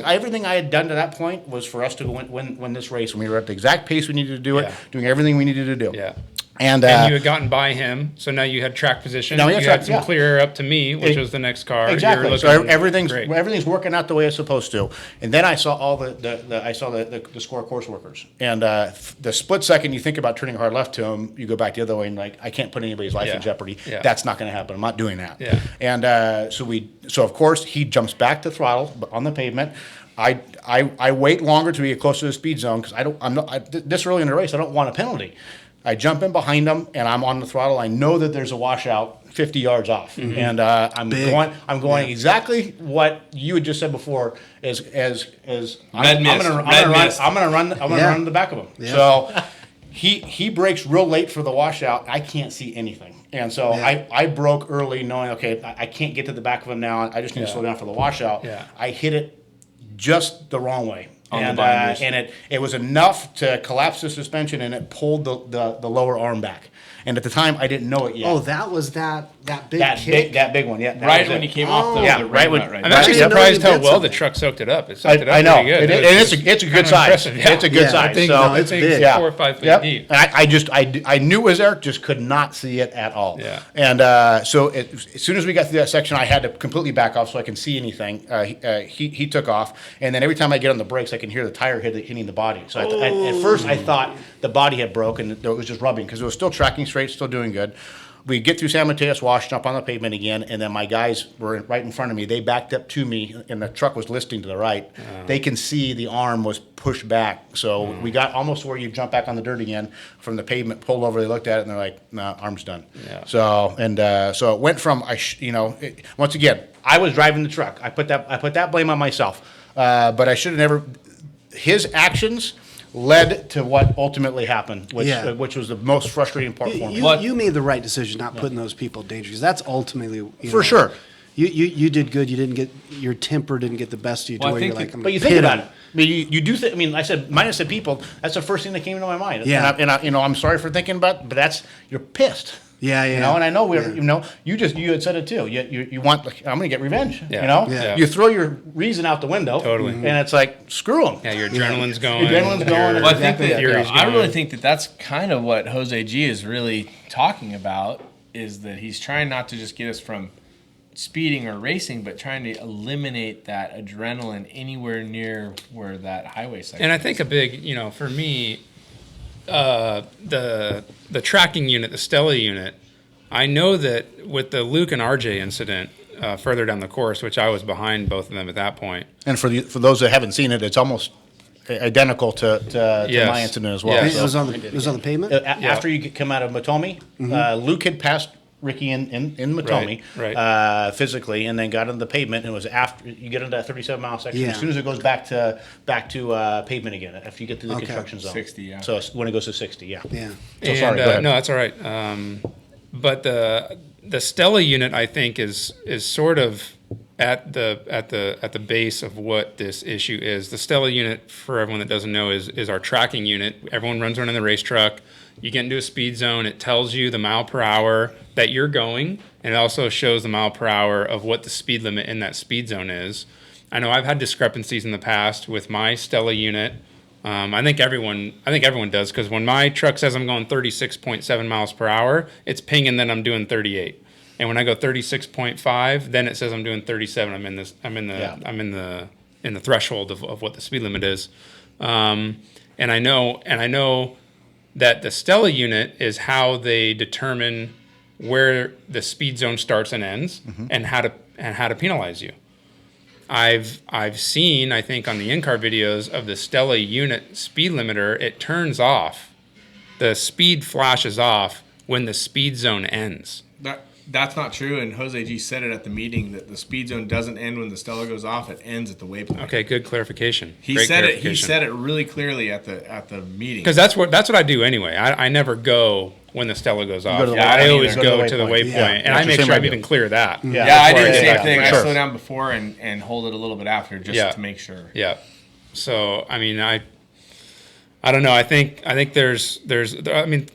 everything I had done to that point was for us to win this race, and we were at the exact pace we needed to do it, Yeah. doing everything we needed to do. Yeah. And you had gotten by him, so now you had track position. Now we you had had track, some yeah. clear up to me, which was the next car. Exactly. You're So looking everything's great. working out the way it's supposed to. And then I saw all the score course workers. And the split second you think about turning hard left to him, you go back the other way and like, I can't put anybody's life in jeopardy. Yeah. That's not going to happen. I'm not doing that. Yeah. And so of course he jumps back to throttle on the pavement. I wait longer to get close to the speed zone because this early in the race I don't want a penalty. I jump in behind him and I'm on the throttle. I know that there's a washout 50 yards off, and I'm going exactly what you had just said before. I'm going to run the back of him. Yeah. So he breaks real late for the washout. I can't see anything. And so I broke early knowing, okay, I can't get to the back of him now. I just need to slow down for the washout. Yeah. I hit it just the wrong way. On the And binders. and it was enough to collapse the suspension, and it pulled the lower arm back. And at the time, I didn't know it yet. Oh, that was that big that kick? big one, yeah. that Right was when it. you came off the Yeah, the right rim when- nut right I'm there. actually didn't know surprised you how did well the something. truck soaked it up. It soaked it up I know, pretty good. and it's a good kinda size. impressive, yeah. It's a good Yeah, I size. think so it's big. 4 or 5 feet Yep. deep. And I knew it was there, just could not see it at all. Yeah. And so as soon as we got through that section, I had to completely back off so I can see anything. He took off, and then every time I get on the brakes, I can hear the tire hitting the body. So at first I thought the body had broke and it was just rubbing because it was still tracking straight, still doing good. We get through San Mateos, washed up on the pavement again, and then my guys were right in front of me. They backed up to me, and the truck was listing to the right. They can see the arm was pushed back. So we got almost where you jump back on the dirt again from the pavement, pulled over, they looked at it, and they're like, "No, arm's done." Yeah. So it went from, once again, I was driving the truck. I put that blame on myself. But I should have never, his actions led to what ultimately happened, which was the most frustrating part for me. You made the right decision not putting those people in danger because that's ultiminely For sure. You did good. You didn't get your temper didn't get the best of you. Well, I to where think you're like, that- I'm But you gonna think pit about him. it. I mean, you do. I said minus the people. That's the first thing that came into my mind. Yeah. And I'm sorry for thinking about, but that's you're pissed. Yeah, You yeah. know, and I know Yeah. you had said it too. You want, like, I'm going to get revenge. Yeah. You know, Yeah. you throw your reason out the window. Totally. And it's like screw them. Yeah, your adrenaline's going. Your adrenaline's going. your Well, I think that fury's I really going. think that that's kind of what Jose G is really talking about, is that he's trying not to just get us from speeding or racing, but trying to eliminate that adrenaline anywhere near where that highway section. And I think a big, for me, the tracking unit, the Stella unit, I know that with the Luke and RJ incident further down the course, which I was behind both of them at that point. And for those that haven't seen it, it's almost identical to Yes. my incident as well. Yes. It was on the pavement. After you come out of Matomi, Luke had passed Ricky in Matomi Right. physically, and then got on the pavement. And it was after you get into that 37-mile section. Yeah. As soon as it goes back to pavement again, after you get to the Okay. construction zone. 60, yeah. So it's when it goes to 60, yeah. Yeah. So sorry. Go ahead. No, that's all right. But the Stella unit, I think, is sort of at the base of what this issue is. The Stella unit, for everyone that doesn't know, is our tracking unit. Everyone runs around in the race truck. You get into a speed zone. It tells you the mile per hour that you're going, and it also shows the mile per hour of what the speed limit in that speed zone is. I know I've had discrepancies in the past with my Stella unit. I think everyone does, because when my truck says I'm going 36.7 miles per hour, it's pinging that I'm doing 38. And when I go 36.5, then it says I'm doing 37. I'm in the threshold of what the speed limit is. And I know that the Stella unit is how they determine where the speed zone starts and ends, and how to penalize you. I've seen, I think, on the in-car videos of the Stella unit speed limiter, it turns off. The speed flashes off when the speed zone ends. That's not true, and Jose G said it at the meeting that the speed zone doesn't end when the Stella goes off; it ends at the waypoint. Okay, good clarification. He Great said it. He clarification. said it really clearly at the meeting. Because that's what I do anyway. I never go when the Stella goes off. go to the waypoint. I always Go go to the waypoint, Yeah. and That's I the make same sure I I'm do. even clear that. Yeah, I do the Before I same get thing. back. I Sure. slow down before and hold it a little bit after just to make sure. Yeah. So I mean, I don't know. I think there's I mean,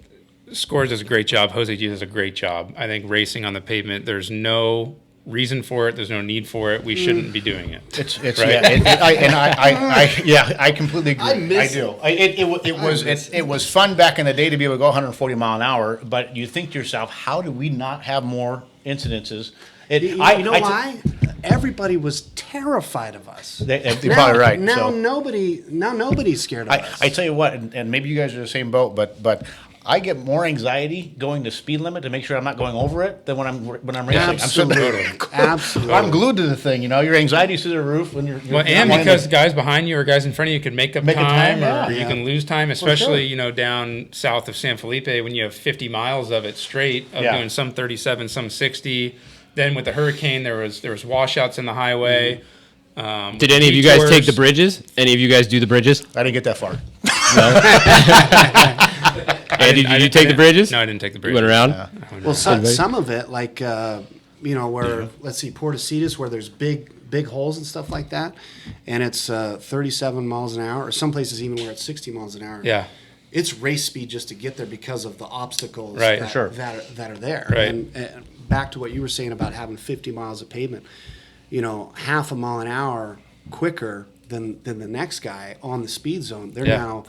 Scores does a great job. Jose G does a great job. I think racing on the pavement, there's no reason for it. There's no need for it. We shouldn't be doing it. It's Right? I completely agree. I do. It was fun back in the day to be able to go 140 mile an hour, but you think to yourself, how do we not have more incidences? Why? Everybody was terrified of us. You're probably right. Now So nobody's scared of us. I tell you what, and maybe you guys are the same boat, but I get more anxiety going the speed limit to make sure I'm not going over it than when I'm racing. Absolutely. Absolutely. I'm glued to the thing. You know, your anxiety's through the roof when you're. Well, and because guys behind you or guys in front of you can make up Make a time, time, or yeah. you can lose time, especially down south of San Felipe when you have 50 miles of it straight of doing some 37, some 60. Then with the hurricane, there was washouts in the highway. Did any of you guys take the bridges? Any of you guys do the bridges? I didn't get that far. Andy, did you take the bridges? No, I didn't take the You bridges. went around? Well, some of it, like, where, let's see, Port Acetas, where there's big holes and stuff like that, and it's 37 miles an hour, or some places even where it's 60 miles an hour. Yeah. It's race speed just to get there because of the obstacles Right. that, Sure. that are there. Right. And back to what you were saying about having 50 miles of pavement, half a mile an hour quicker than the next guy on the speed zone. They're Yeah. now,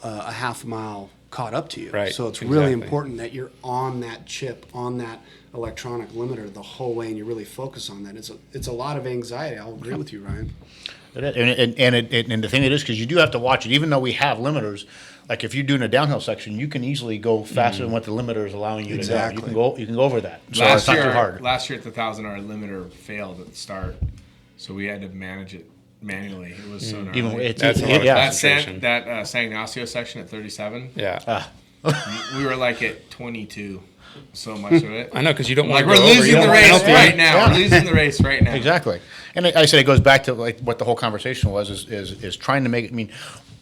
a half a mile caught up to you. Right, So it's really exactly. important that you're on that chip, on that electronic limiter the whole way, and you really focus on that. It's a lot of anxiety. I'll agree with you, Ryan. And the thing it is, because you do have to watch it, even though we have limiters. Like if you're doing a downhill section, you can easily go faster than what the limiter is allowing you to go. You can go over that. So it's not too hard. Last year at the 1,000, our limiter failed at the start, so we had to manage it manually. It was so gnarly. That's a lot of concentration. That San Ignacio section at 37, Yeah. we were like at 22. So much of it. I know, because you don't want Like to we're go over. losing You the don't race want to right now. Yeah. We're losing the race right now. Exactly. And I said it goes back to like what the whole conversation was is trying to make it. I mean,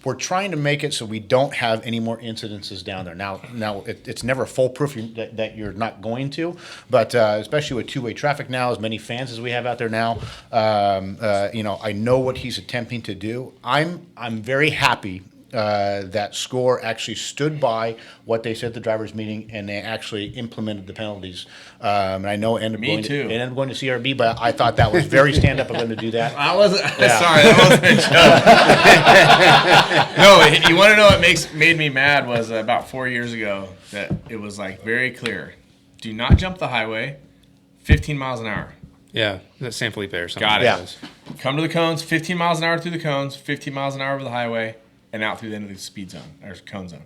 we're trying to make it so we don't have any more incidences down there. Now it's never foolproof that you're not going to, but especially with two-way traffic now, as many fans as we have out there now, I know what he's attempting to do. I'm very happy. That SCORE actually stood by what they said at the drivers' meeting, and they actually implemented the penalties. And I know it ended up going to CRB, but I thought that was very stand-up of them to do that. I wasn't sorry. That wasn't a joke. No, you want to know what made me mad was about 4 years ago that it was like very clear: do not jump the highway, 15 miles an hour. Yeah, that's San Felipe or something. Got it. Yeah. Come to the cones, 15 miles an hour through the cones, 15 miles an hour over the highway, and out through the end of the speed zone or cone zone.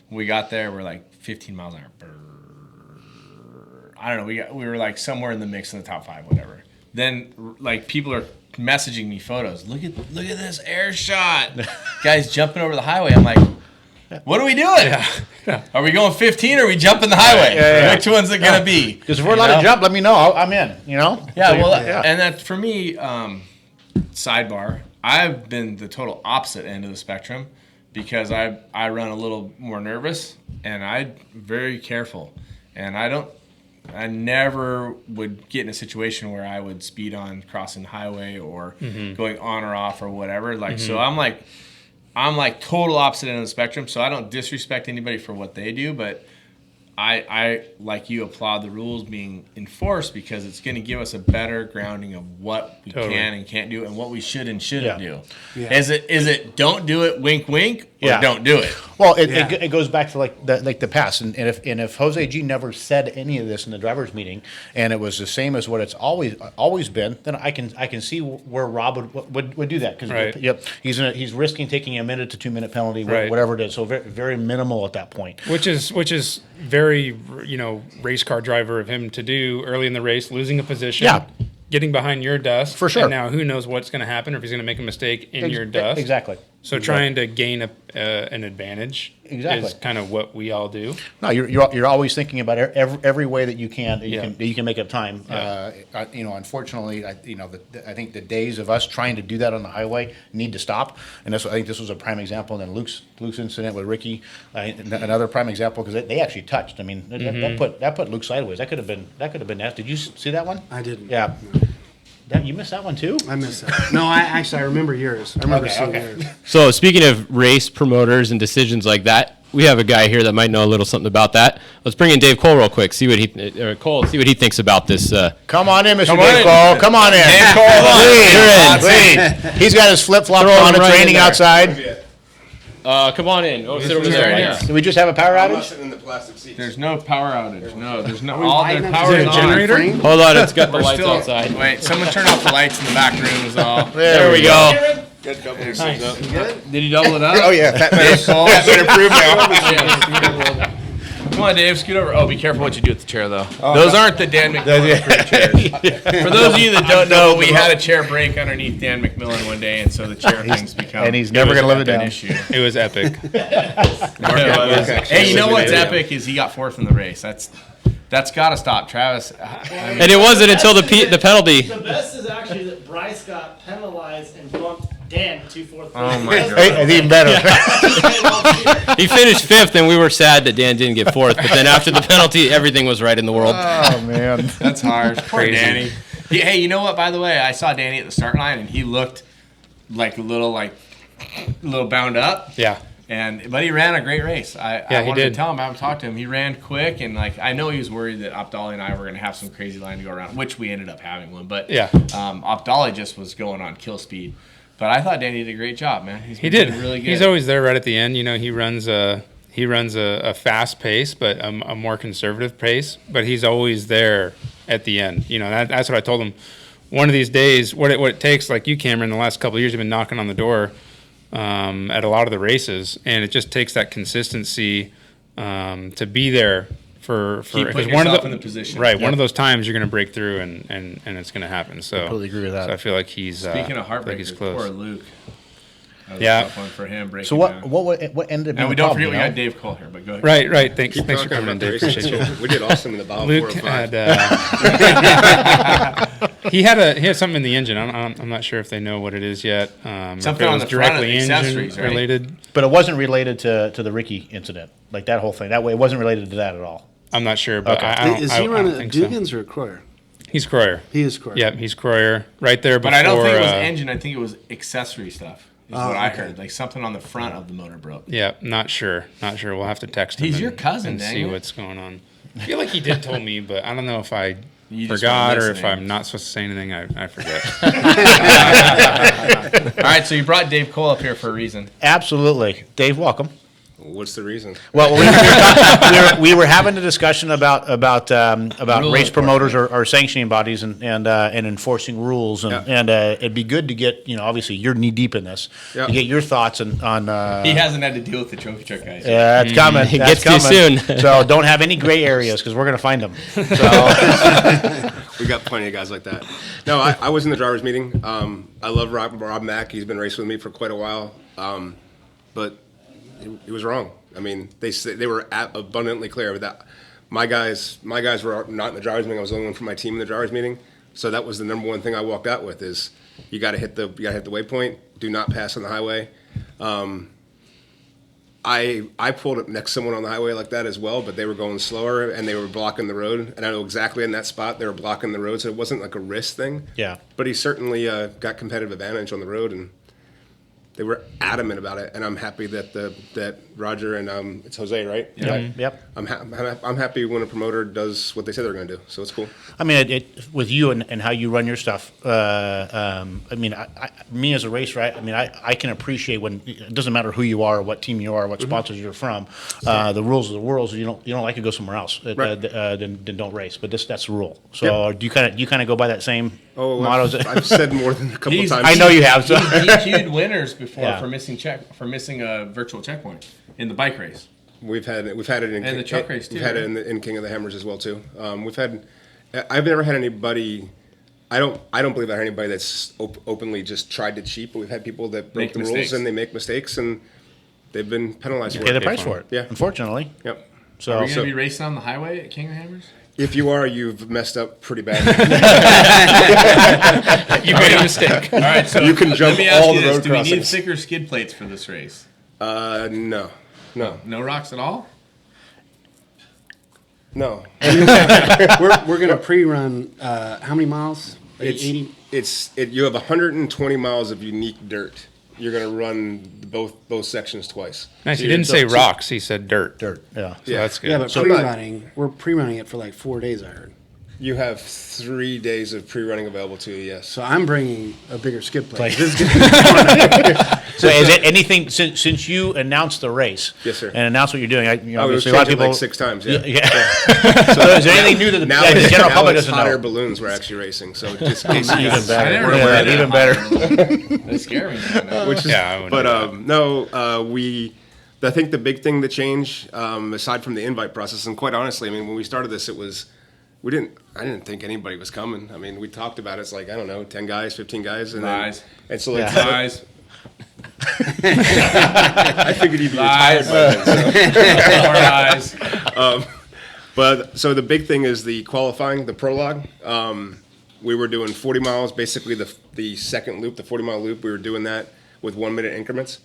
When we got there, we're like 15 miles an hour. Brrr. I don't know. We were like somewhere in the mix in the top 5, whatever. Then like people are messaging me photos. Look at this air shot. Guys jumping over the highway. I'm like, what are we doing? Yeah. Are we going 15 or are we jumping the highway? Yeah. Which one's it gonna be? Because if we're allowed to jump, let me know. I'm in. Yeah, So well, yeah. and that for me, sidebar, I've been the total opposite end of the spectrum because I run a little more nervous and I'm very careful, and I never would get in a situation where I would speed on crossing the highway or going on or off or whatever. Like so, I'm like total opposite end of the spectrum. So I don't disrespect anybody for what they do, but I like you applaud the rules being enforced because it's going to give us a better grounding of what we can and can't do and what we should and shouldn't do. Yeah. Is it don't do it, wink wink, or don't do it? Well, it goes back to like the past, and if Jose G never said any of this in the drivers' meeting, and it was the same as what it's always been, then I can see where Rob would do that because he's risking taking a 1 to 2 minute penalty, whatever it is, so very, very minimal at that point. Which is very race car driver of him to do early in the race, losing a position. Yeah. Getting behind your dust. For sure. And now who knows what's going to happen or if he's going to make a mistake in your dust. Exactly. So trying to gain an advantage is kind of what we all do. No, you're always thinking about every way that you can you can make up time. Yeah. Unfortunately, I think the days of us trying to do that on the highway need to stop. And I think this was a prime example. And then Luke's incident with Ricky, another prime example because they actually touched. I mean, that put Luke sideways. That could have been that. Did you see that one? I didn't. Yeah. You missed that one too? I missed that. No, I remember yours. I remember seeing yours. So speaking of race promoters and decisions like that, we have a guy here that might know a little something about that. Let's bring in Dave Cole real quick. See what he thinks about this. Come on in, Mr. Dave Cole. Come on in. Dave Cole, please. He's got his flip flops on. It's raining outside. Come on in. Oh, sit over there. Yeah. Do we just have a power outage? In the plastic seats. There's no power outage. No, there's no. All their power Is it is a generator? on. Hold on, it's got the We're lights still, outside. Wait, someone turn off the lights in the back room is all. There we go. Good double Nice. up. Did he double it up? Oh yeah, that's been approved now. Come on, Dave, scoot over. Oh, be careful what you do with the chair, though. Those aren't the Dan McMillin approved chairs. For those of you that don't know, we had a chair break underneath Dan McMillin one day, and so the chair thing's become. And he's never going to live it down. Issue. It was epic. Hey, you know what's epic is he got fourth in the race. That's got to stop, Travis. And it wasn't until the penalty. The best is actually that Bryce got penalized and bumped Dan, 2-4. Oh my God. It's even better. He finished 5th, and we were sad that Dan didn't get 4th. But then after the penalty, everything was right in the world. Oh man, That's hard. Poor Danny. Hey, you know what? By the way, I saw Danny at the start line, and he looked like a little bound up. Yeah. But he ran a great race. I he wanted did. to tell him. I haven't talked to him. He ran quick, and I know he was worried that Opdali and I were going to have some crazy line to go around, which we ended up having one. But Yeah. Opdali just was going on kill speed. But I thought Danny did a great job, man. He did. Really good. He's always there right at the end. You know, he runs a fast pace, but a more conservative pace. But he's always there at the end. You know, that's what I told him. One of these days, what it takes, like you, Cameron, the last couple of years, you've been knocking on the door at a lot of the races, and it just takes that consistency to be there for Keep putting one of yourself in the position. right. Yep. One of those times you're going to break through, and it's going to happen. So Completely agree with that. So I feel like he's Speaking of I feel like heartbreakers, he's close. poor Luke. That was Yeah. a tough one for him breaking So down. what ended up being And we the don't problem, forget we you know? got Dave Cole here, but go ahead. Right. Thanks for talking coming in, about Dave. the Appreciate you. We did awesome in the Baja Luke 4 and 5. had he had something in the engine. I'm not sure if they know what it is yet. Something on the front of the accessories, right? related. But it wasn't related to the Ricky incident, like that whole thing. That way, it wasn't related to that at all. I'm not sure, but Okay. I don't. Is I he don't running a think so. Dugan's or a Croyer? He's Croyer. He is Croyer. Yep, he's Croyer. Right there before. But I don't think it was engine. I think it was accessory stuff. Is what I okay. heard. Like something on the front of the motor broke. Yeah, not sure. We'll have to text him. He's your and- cousin, and dang see it. what's going on. I feel like he did tell me, but I don't know if I You just forgot weren't or if listening. I'm not supposed to say anything. I forget. All right, so you brought Dave Cole up here for a reason. Absolutely, Dave. Welcome. What's the reason? Well, we were having a discussion about race promoters or sanctioning bodies and enforcing rules, and it'd be good to get, obviously you're knee deep in this, Yeah. to get your thoughts on. He hasn't had to deal with the trophy truck guys. Yeah, it's coming. It That's gets to you coming. soon. So don't have any gray areas because we're gonna find them. So We got plenty of guys like that. No, I was in the drivers' meeting. I love Rob Mack. He's been racing with me for quite a while. But he was wrong. I mean, they were abundantly clear that my guys were not in the drivers' meeting. I was the only one from my team in the drivers' meeting. So that was the number one thing I walked out with is you got to hit the waypoint. Do not pass on the highway. I pulled up next to someone on the highway like that as well, but they were going slower and they were blocking the road. And I know exactly in that spot they were blocking the road, so it wasn't like a risk thing. yeah. But he certainly got competitive advantage on the road, and they were adamant about it. And I'm happy that Roger and it's Jose, right? Yep. I'm happy when a promoter does what they say they're going to do. So it's cool. I mean, with you and how you run your stuff. I mean, me as a racer, I mean, I can appreciate when it doesn't matter who you are, or what team you are, what sponsors you're from. The rules are the rules. You don't like to go somewhere else. Right. Then don't race. But that's the rule. So do you kind of go by that same motto? I've said more than a couple times. I know you have. So. He's DQ'd winners before Yeah. for missing a virtual checkpoint in the bike race. We've had it in And the truck race, too, We've had it in King of the Hammers as well too. I've never had anybody. I don't believe I had anybody that's openly just tried to cheat. But we've had people that broke Make the mistakes. rules and they make mistakes and they've been penalized for Pay it. the price for it. Yeah. Unfortunately. Yep. So Are we going to be racing on the highway at King of Hammers? If you are, you've messed up pretty bad. You made a mistake. All right, so You can let jump me ask all you the this. road Do we need crossings. thicker skid plates for this race? No. No rocks at all? No. We're gonna pre-run. How many miles? It's 80. you have 120 miles of unique dirt. You're going to run both sections twice. Nice. So He you're- didn't say rocks. He said dirt. dirt. Yeah. So that's good. Yeah, but So- pre-running. We're pre-running it for like 4 days. I heard. You have 3 days of pre-running available to you. Yes. So I'm bringing a bigger skid plate. Plate. This is gonna So is it anything since you announced the race? Yes, sir. And announced what you're doing? We've Obviously, a lot of changed it people. like 6 times. Yeah. Yeah. So is there anything new that the general public it's doesn't hot air know? balloons we're actually racing. So just in case you Even guys- better. I never Yeah, read that even better. better. They scare me. Now. Which is, Yeah, I wouldn't do that. I think the big thing that changed, aside from the invite process, and quite honestly, I mean, when we started this, I didn't think anybody was coming. I mean, we talked about it. It's like, I don't know, 10 guys, 15 guys. And Lies. And so like, Guys. I figured he'd be retired by then. So. Our eyes. But so the big thing is the qualifying, the prologue. We were doing 40 miles, basically the second loop, the 40-mile loop. We were doing that. with 1 minute increments.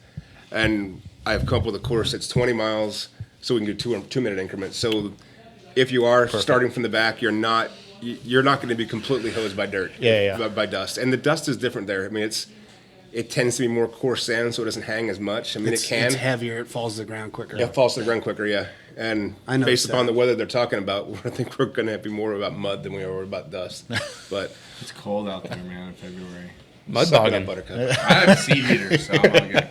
And I've come up with a course that's 20 miles, so we can do 2 minute increments. So if you are starting from the back, you're not going to be completely hosed by dirt, by dust. And the dust is different there. I mean, it tends to be more coarse sand, so it doesn't hang as much. I mean, it can. It's heavier. It falls to the ground quicker. Yeah, it falls to the ground quicker, yeah. And based upon the weather they're talking about, I think we're going to be more about mud than we are about dust. But It's cold out there, man, in February. Mud suck it bogging. up, Buttercup. I have seed heaters, so I'm all good.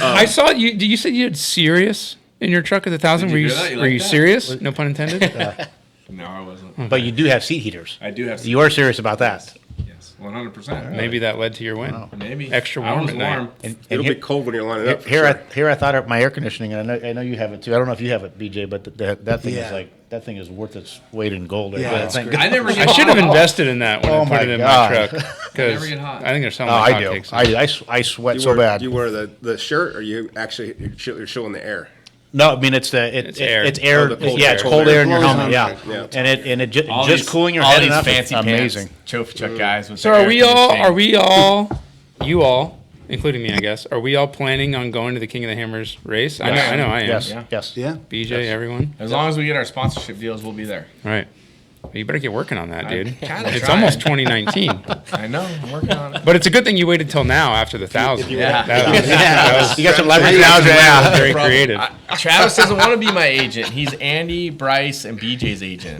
I saw you. Did you say you had Sirius in your truck at the 1,000? Did Were you you hear that? You were like you that? serious? No pun intended. No, I wasn't. But you do have seat heaters. I do have seed You are serious about that. Yes, 100%. Maybe that led to your win. Maybe. Extra I warm was at night. warm. And It'll here, be cold when you're lining up. for here, sure. here I thought of my air conditioning, and I know you have it too. I don't know if you have it, BJ, but that thing Yeah. that thing is worth its weight in gold. Yeah, That it's thing- great. I never get I should have hot. invested in that when Oh I put my it in God. my truck because Never get hot. I think there's Oh, something like I do. hotcakes. I sweat You so wear, bad. You wear the shirt, or you actually you're showing the air? No, I mean it's air. It's air. It's air. Oh, the cold yeah, air. it's cold air in your Blows helmet. on Yeah, Yeah. and it just All just these- cooling your all head these enough. fancy It's amazing. pants, trophy truck guys with So the are air we all? conditioning. Are we all? You all, including me, I guess. Are we all planning on going to the King of the Hammers race? I know I am. Yes, Yeah. yes. Yeah. BJ, everyone. As long as we get our sponsorship deals, we'll be there. All right. Well, you better get working on that, dude. kinda It's tried. almost 2019. I know. I'm working on it. But it's a good thing you waited till now after the 1,000. Yeah. That was You got some leverage that now, was yeah. very creative. Travis doesn't want to be my agent. He's Andy, Bryce, and BJ's agent.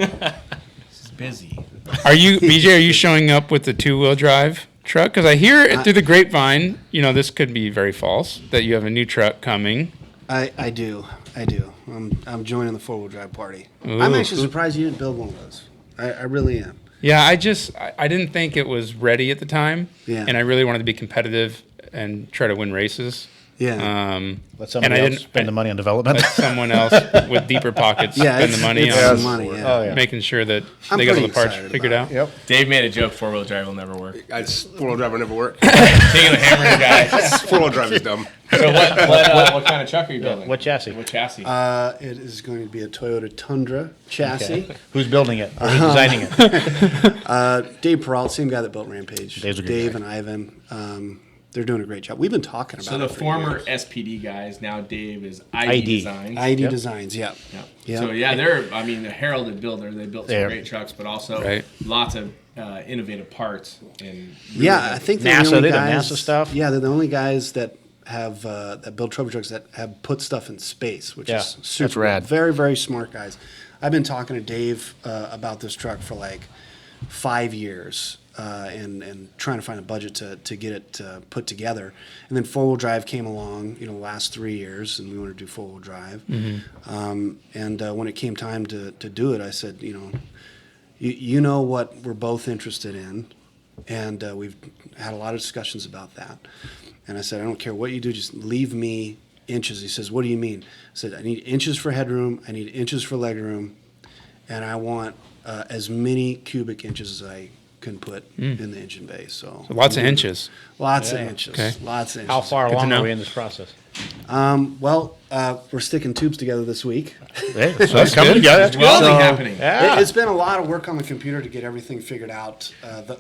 He's busy. Are you, BJ? Are you showing up with the 2-wheel drive truck? Because I hear it through the grapevine. You know, this could be very false that you have a new truck coming. I do. I'm joining the 4-wheel drive party. Ooh. I'm actually surprised you didn't build one of those. I really am. Yeah, I didn't think it was ready at the time. Yeah. And I really wanted to be competitive and try to win races. Yeah. Let somebody else spend the money on development. Let someone else with deeper pockets Yeah, spend the money it's on some money. Yeah. Oh yeah. making sure that I'm they got all pretty the parts excited figured about out. Yep. Dave made a joke. 4-wheel drive will never work. 4-wheel drive will never work. King of the Hammers guy. 4-wheel drive is dumb. So what kind of truck are you building? What chassis? What chassis? It is going to be a Toyota Tundra chassis. Okay. Who's building it? Or who's designing it? Dave Peralt, same guy that built Rampage. Dave's a good Dave guy. and Ivan. They're doing a great job. We've been talking about So the it for former years. SPD guys, now Dave is ID, ID. Designs. ID Yep. Designs, yeah. Yeah. Yeah. So yeah, they're a heralded builder. They built some They're- great trucks, but also Right. lots of innovative parts. And Yeah, I think they're NASA, the only they do guys, NASA stuff? Yeah, they're the only guys that have that build trophy trucks that have put stuff in space, which Yeah, is that's super rad. Very, very smart guys. I've been talking to Dave about this truck for like 5 years. And trying to find a budget to get it put together, and then 4-wheel drive came along, the last 3 years, and we wanted to do 4-wheel drive. And when it came time to do it, I said, you know what we're both interested in, and we've had a lot of discussions about that. And I said, I don't care what you do, just leave me inches. He says, what do you mean? I said, I need inches for headroom, I need inches for legroom, and I want as many cubic inches as I can put in the engine bay. So Lots of inches. Lots of inches. Okay. Lots of inches. How far to along know. are we in this process? Well, we're sticking tubes together this week. Hey, so that's coming together. That's welding So, happening. Yeah. It's been a lot of work on the computer to get everything figured out.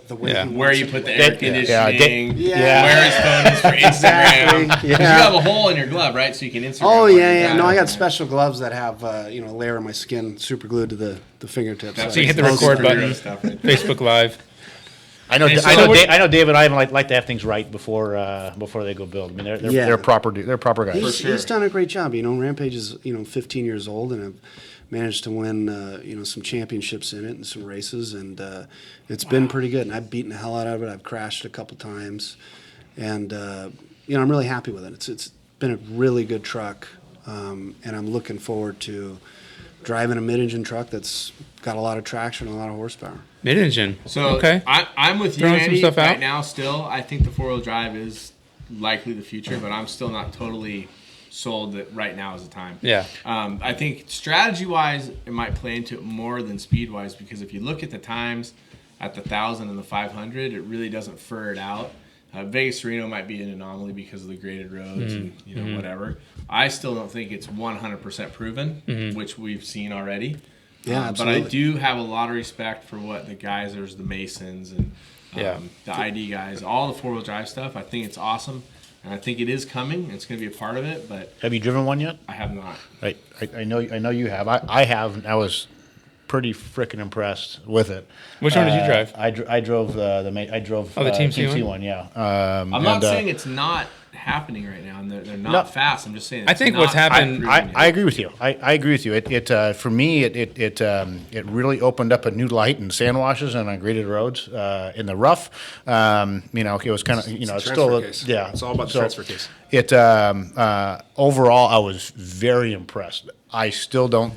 The way Yeah. he Where wants you it put the to air work. conditioning, Yeah. where his phone is for Instagram. Exactly, 'Cause yeah. You have a hole in your glove, right? So you can Instagram. Oh while yeah, you're yeah. No, I driving. got special gloves that have a layer of my skin super glued to the fingertips. That's So you hit the Those record are- button. Stuff right there. Facebook Live. I know. Hey, so I know. what- I know. Dave and I like to have things right before they go build. I mean, they're Yeah. they're proper. They're proper guys. He's done a great job. Rampage is 15 years old, and I've managed to win some championships in it and some races, and it's been pretty good. And I've beaten the hell out of it. I've crashed a couple times, and I'm really happy with it. It's been a really good truck, and I'm looking forward to driving a mid-engine truck that's got a lot of traction and a lot of horsepower. Mid-engine. So okay. I'm with you, Throwing some Andy. stuff out? Right now, still, I think the 4-wheel drive is likely the future, but I'm still not totally sold that right now is the time. Yeah. I think strategy-wise, it might play into it more than speed-wise, because if you look at the times at the 1,000 and the 500, it really doesn't fur it out. Vegas Reno might be an anomaly because of the graded roads and whatever. I still don't think it's 100% proven, which we've seen already. Yeah, But I absolutely. do have a lot of respect for what the Geysers, the Masons, and the ID guys, all the four-wheel drive stuff. I think it's awesome, and I think it is coming. It's going to be a part of it, but Have you driven one yet? I have not. I know you have. I have. And I was pretty freaking impressed with it. Which one did you drive? I drove the Team C C one? one. Yeah. I'm not saying it's not happening right now, and they're not fast. I'm just saying. I think what's happened. I agree with you. I agree with you. It for me it really opened up a new light in sand washes and on graded roads in the rough. It was kind of it's still case. yeah. It's all about the transfer case. It overall I was very impressed. I still don't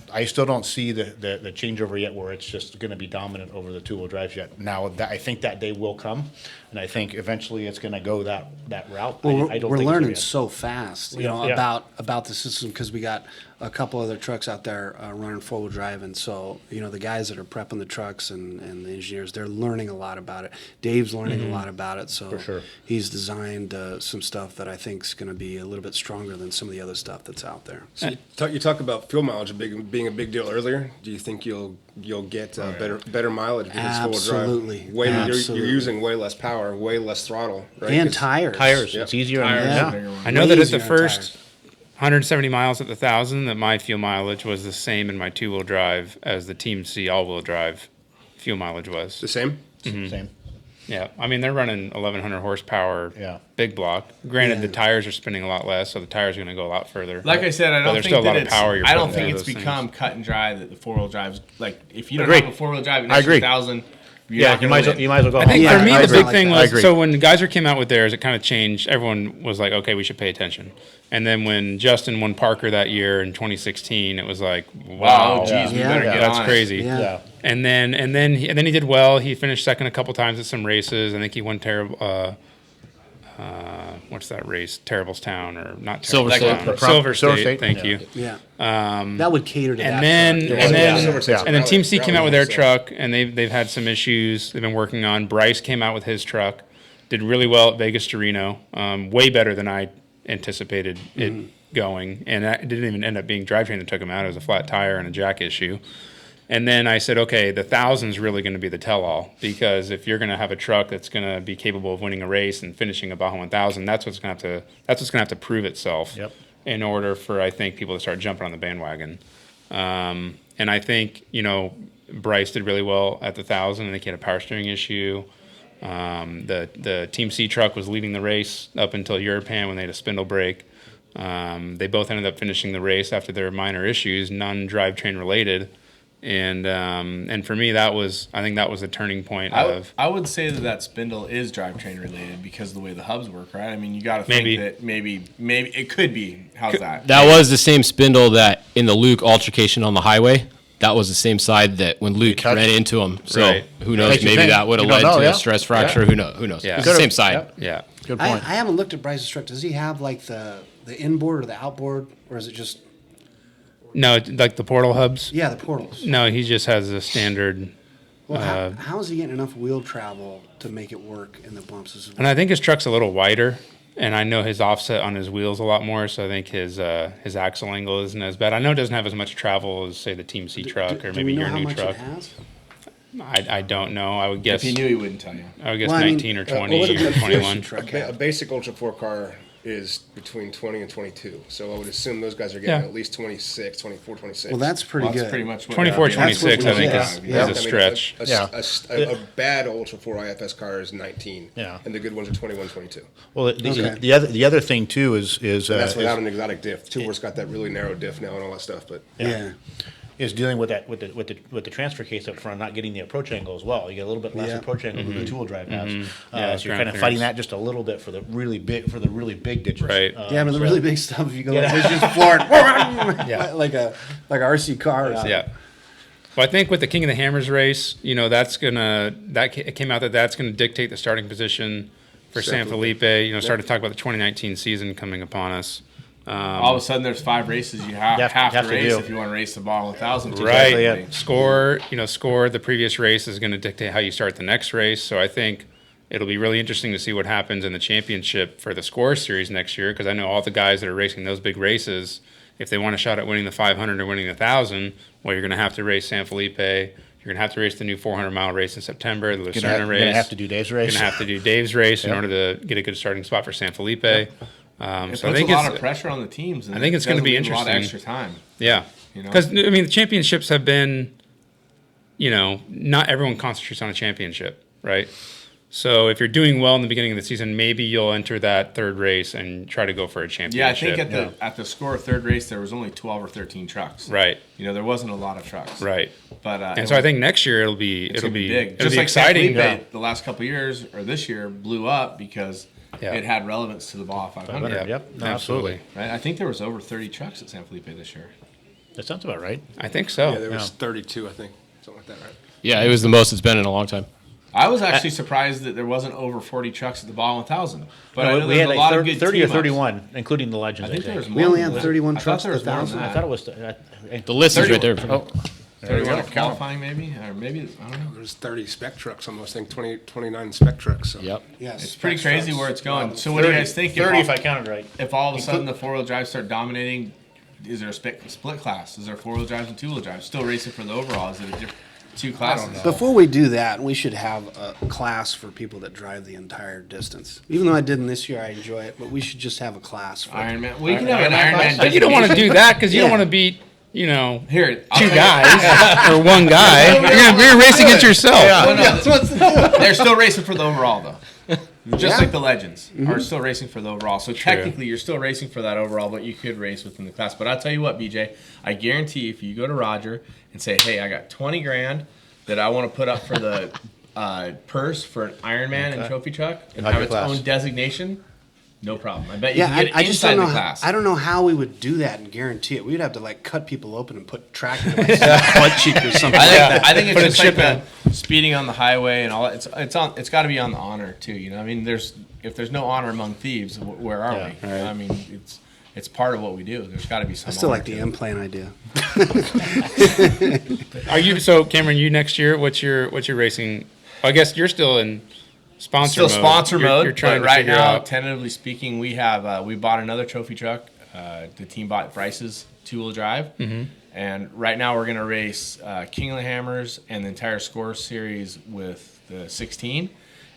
see the changeover yet where it's just going to be dominant over the two-wheel drives yet. Now I think that day will come, and I think eventually it's going to go that route. Well, I don't we're think it's learning yet. so fast, about the system because we got a couple other trucks out there running four-wheel drive, and so the guys that are prepping the trucks and the engineers, they're learning a lot about it. Dave's learning a lot about it, so For sure. he's designed some stuff that I think is going to be a little bit stronger than some of the other stuff that's out there. So you talk about fuel mileage being a big deal earlier. Do you think you'll get better mileage because Absolutely. four-wheel drive? Absolutely. You're using way less power, way less throttle, right? And 'Cause tires. It's easier. I know that at the first 170 miles at the 1,000, that my fuel mileage was the same in my two-wheel drive as the Team C all-wheel drive fuel mileage was. The same? Same. Yeah, I mean, they're running 1,100 horsepower Yeah. big block. Granted, the tires are spinning a lot less, so the tires are going to go a lot further. Like I said, I But don't there's think still a lot that of power you're I don't putting think into it's those become cut and dry that the four-wheel drives, like, if you don't Agreed. have a four-wheel drive and I it's agree. 1,000, you're Yeah, not you gonna might as well, win. you might as well go. I think home. for me, I the agree. big thing I was, agree. so when Geyser came out with theirs, it kind of changed. Everyone was like, okay, we should pay attention. And then when Justin won Parker that year in 2016, it was like, wow, Oh, geez, we Yeah. better Yeah. get that's on it. crazy. Yeah. And then he did well. He finished second a couple times at some races. I think he won terrible. What's that race? Terriblestown or not? Silver Terriblestown. State. Silver Silver State. State, Thank yeah. you. Yeah. That would cater to that. And then truck. and then Silver State's and then rally- Team C came out with their rally, so- truck, and they've had some issues they've been working on. Bryce came out with his truck, did really well at Vegas to Reno, way better than I anticipated it going, and that didn't even end up being drivetrain that took him out. It was a flat tire and a jack issue. And then I said, okay, the 1,000's really going to be the tell-all, because if you're going to have a truck that's going to be capable of winning a race and finishing a Baja 1000, that's what's going to have to prove itself. Yep. In order for, I think, people to start jumping on the bandwagon. And I think, Bryce did really well at the 1,000. I think he had a power steering issue. The Team C truck was leading the race up until Europan when they had a spindle break. They both ended up finishing the race after their minor issues, none drivetrain related. And for me, I think that was the turning point I would say that spindle is drivetrain related because of the way the hubs work, right? I mean, you got to think that maybe it could be. How's that? That was the same spindle that in the Luke altercation on the highway. That was the same side that when Luke touched. ran into him. So Right. who knows? Makes you Maybe think. that would have You don't led know, to yeah. a stress fracture. Who knows? Yeah. It's the same side. Yep. Yeah. Good I point. haven't looked at Bryce's truck. Does he have like the inboard or the outboard, or is it just No, like the portal hubs. the portals? No, he just has a standard. Well, how is he getting enough wheel travel to make it work in the bumps? And I think his truck's a little wider, and I know his offset on his wheels a lot more, so I think his axle angle isn't as bad. I know it doesn't have as much travel as, say, the Team C truck or Do maybe we know your how new much truck. it has? I don't know. I would guess. If he knew, he wouldn't tell you. I would guess Well, I mean, 19 or what 20 would or a 21. truck A have? basic Ultra 4 car is between 20 and 22. So I would assume those guys are getting Yeah. at least 26, 24, 26. Well, that's pretty Well, good. that's pretty much what 24, yeah, 26, I think yeah. is Yeah. a stretch. A bad Ultra 4 IFS car is 19. Yeah. And the good ones are 21, 22. Well, the other thing too is And that's without an exotic diff. Two-Worth's got that really narrow diff now and all that stuff. But Yeah. is dealing with that with the transfer case up front, not getting the approach angle as well. You get a little bit less Yeah. approach angle than the two-wheel drive has. Yeah, So you're kind of ground fighting clearance. that just a little bit for the really big ditches. Right. Yeah, but the so- really big stuff, if you go like this, just floored. Yeah. like a RC car. Or something. Yeah. Well, I think with the King of the Hammers race, it came out that's gonna dictate the starting position for San Felipe. Started to talk about the 2019 season coming upon us. All of a sudden, there's 5 races you have to race if you want to race the Baja 1000. Right. yeah. Score the previous race is going to dictate how you start the next race. So I think it'll be really interesting to see what happens in the championship for the Score Series next year, because I know all the guys that are racing those big races, if they want a shot at winning the 500 or winning the 1,000, well, you're going to have to race San Felipe. You're You're going to have to race the new 400-mile race in September, the Lucerne Gonna race. have to do Dave's race. Going to have to do Dave's race in Yep. order to get a good starting spot for San Felipe. It So puts I think a lot it's of pressure on the teams. And I think it's going to be doesn't leave interesting. A lot of extra time. Yeah, You know? because I mean the championships have been, not everyone concentrates on a championship, right? So if you're doing well in the beginning of the season, maybe you'll enter that third race and try to go for a championship. Yeah, I think at the score third race there was only 12 or 13 trucks. Right. There wasn't a lot of trucks. Right. But and so I think next year it'll be big. It'll Just be like exciting. San Felipe, the last couple of years or this year blew up because Yeah. it had relevance to the Baja 500. Yep. No, absolutely. Right? I think there was over 30 trucks at San Felipe this year. That sounds about right. I think so. Yeah, there was 32, I think, something like that, right? Yeah, it was the most it's been in a long time. I was actually surprised that there wasn't over 40 trucks at the Baja 1000. But I know we there's had a lot like of good 30 or team-ups. 31, including the legends. I think there was more. We only than had that. 31 I thought trucks there was at the more than 1,000. I that. thought it was. The list is right there. 31 at qualifying maybe, or maybe I don't know. There's 30 spec trucks almost, I think 29 spec trucks. So. Yep. Yes, It's pretty crazy where it's going. So what do you guys think? 30 if I counted right. If all of a sudden the four-wheel drives start dominating, is there a split class? Is there four-wheel drives and two-wheel drives? Still racing for the overall? Is it a different two classes? Before we do that, we should have a class for people that drive the entire distance. Even though I didn't this year, I enjoy it, but we should just have a class for Ironman. Well, you can have an Ironman. But you don't want to do that because you don't Yeah. want to beat, Here, I'll two tell you- guys or one guy. You're racing against yourself. Well, no, they're still racing for the overall, though. Just like the legends are still racing for the overall. So technically, you're still racing for that overall, but you could race within the class. But I'll tell you what, BJ, I guarantee if you go to Roger and say, "Hey, I got 20 grand that I want to put up for the purse for an Ironman and trophy truck and have its own designation," no problem. I bet you can get I just inside don't know. the class. I don't know how we would do that and guarantee it. We'd have to cut people open and put tracking devices in their butt cheek or something like that. I think it's just like the speeding on the highway and all that. It's got to be on the honor too. I mean, if there's no honor among thieves, where are we? Right. I mean, it's part of what we do. There's got to be some. I still honor like the to it. M-Plan idea. Are you so Cameron? You next year? What's your racing? I guess you're still in sponsor Still mode. sponsor mode. You're trying but to right figure now, out. tentatively speaking, we have we bought another trophy truck. The team bought Bryce's two-wheel drive, and right now we're gonna race King of the Hammers and the entire Score series with the 16,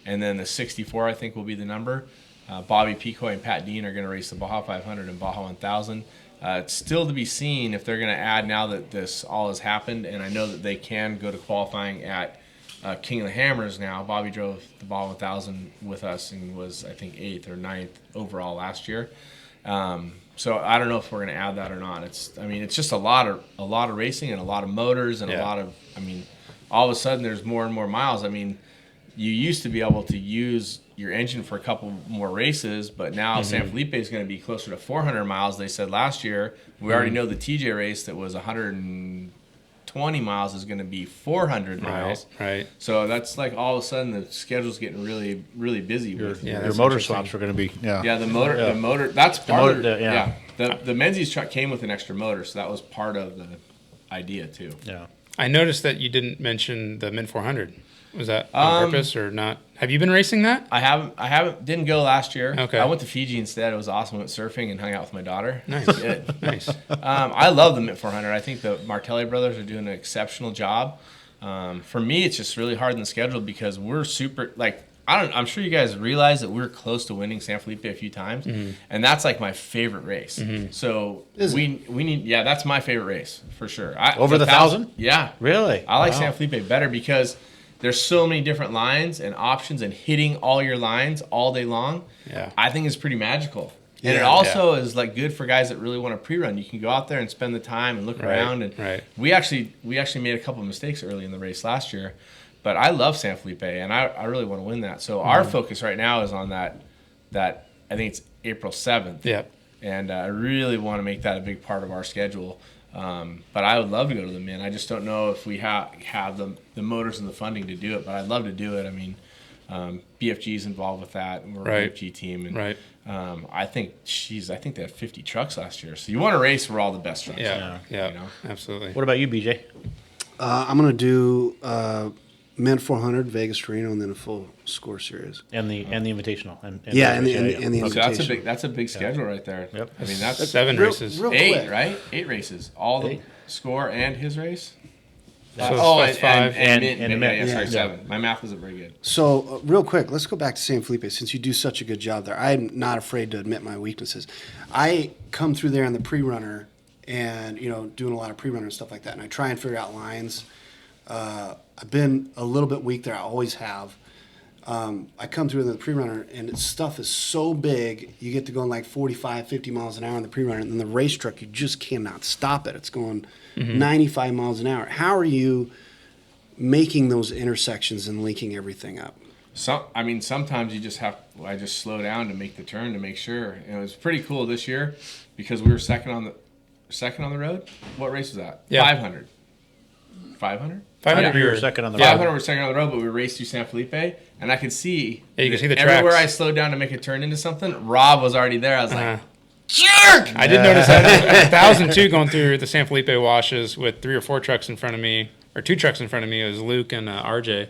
and then the 64 I think will be the number. Bobby Picoy and Pat Dean are gonna race the Baja 500 and Baja 1000. It's still to be seen if they're gonna add now that this all has happened, and I know that they can go to qualifying at King of the Hammers now. Bobby drove the Baja 1000 with us and was, I think, 8th or 9th overall last year. So I don't know if we're going to add that or not. It's just a lot of racing and a lot of motors and a lot of, all of a sudden there's more and more miles. I mean, you used to be able to use your engine for a couple more races, but now San Felipe is going to be closer to 400 miles. They said last year. We already know the TJ race that was 120 miles is going to be 400 miles. Right. So that's like all of a sudden the schedule's getting really, really busy. With Your that's motor interesting. swaps are going to be the motor. That's part motor- of the- yeah. The Menzies truck came with an extra motor, so that was part of the idea too. Yeah. I noticed that you didn't mention the Mint 400. Was that on purpose or not? Have you been racing that? I haven't. Didn't go last year. Okay. I went to Fiji instead. It was awesome. Went surfing and hung out with my daughter. Nice. Good. Nice. I love the Mint 400. I think the Martelli brothers are doing an exceptional job. For me, it's just really hard in the schedule because we're super I'm sure you guys realize that we're close to winning San Felipe a few times, and that's like my favorite race. So we need that's my favorite race for sure. Over the 1,000? Yeah, Really? I like Wow. San Felipe better because there's so many different lines and options, and hitting all your lines all day long. Yeah. I think is pretty magical. And it Yeah. also is like good for guys that really want to pre-run. You can go out there and spend the time and look around. And we actually made a couple of mistakes early in the race last year. But I love San Felipe, and I really want to win that. So our focus right now is on that I think it's April 7th. Yep. And I really want to make that a big part of our schedule. But I would love to go to the Mint. I just don't know if we have the motors and the funding to do it. But I'd love to do it. I mean, BFG's involved with that, and we're a BFG team. And I think they had 50 trucks last year. So you want to race where all the best trucks are. Yeah. You know? Absolutely. What about you, BJ? I'm going to do Mint 400, Vegas Reno, and then a full Score series. And the Invitational. And the Invitational. So that's a big schedule right there. Yep. I mean, that's 7 races. real 8, quick. right? 8 races. All the Score and his race. it's 5. And and yeah, mint. sorry, Yeah. 7. My math wasn't very good. So, real quick, let's go back to San Felipe. Since you do such a good job there, I'm not afraid to admit my weaknesses. I come through there on the pre-runner and, doing a lot of pre-runner and stuff like that, and I try and figure out lines. I've been a little bit weak there. I always have. I come through in the pre-runner, and stuff is so big, you get to going like 45, 50 miles an hour in the pre-runner, and then the race truck, you just cannot stop it. It's going 95 miles an hour. How are you making those intersections and linking everything up? Sometimes you just I just slow down to make the turn to make sure. And it was pretty cool this year because we were second on the road. What race was that? Yeah. 500. 500? 500 We we were were second on the 500 road. were second on the road, but we raced through San Felipe, and I could see. Yeah, you could see the everywhere tracks. I slowed down to make a turn into something, Rob was already there. I was like, Jerk! I did notice that 1,002 going through the San Felipe washes with 3 or 4 trucks in front of me, or 2 trucks in front of me. It was Luke and RJ.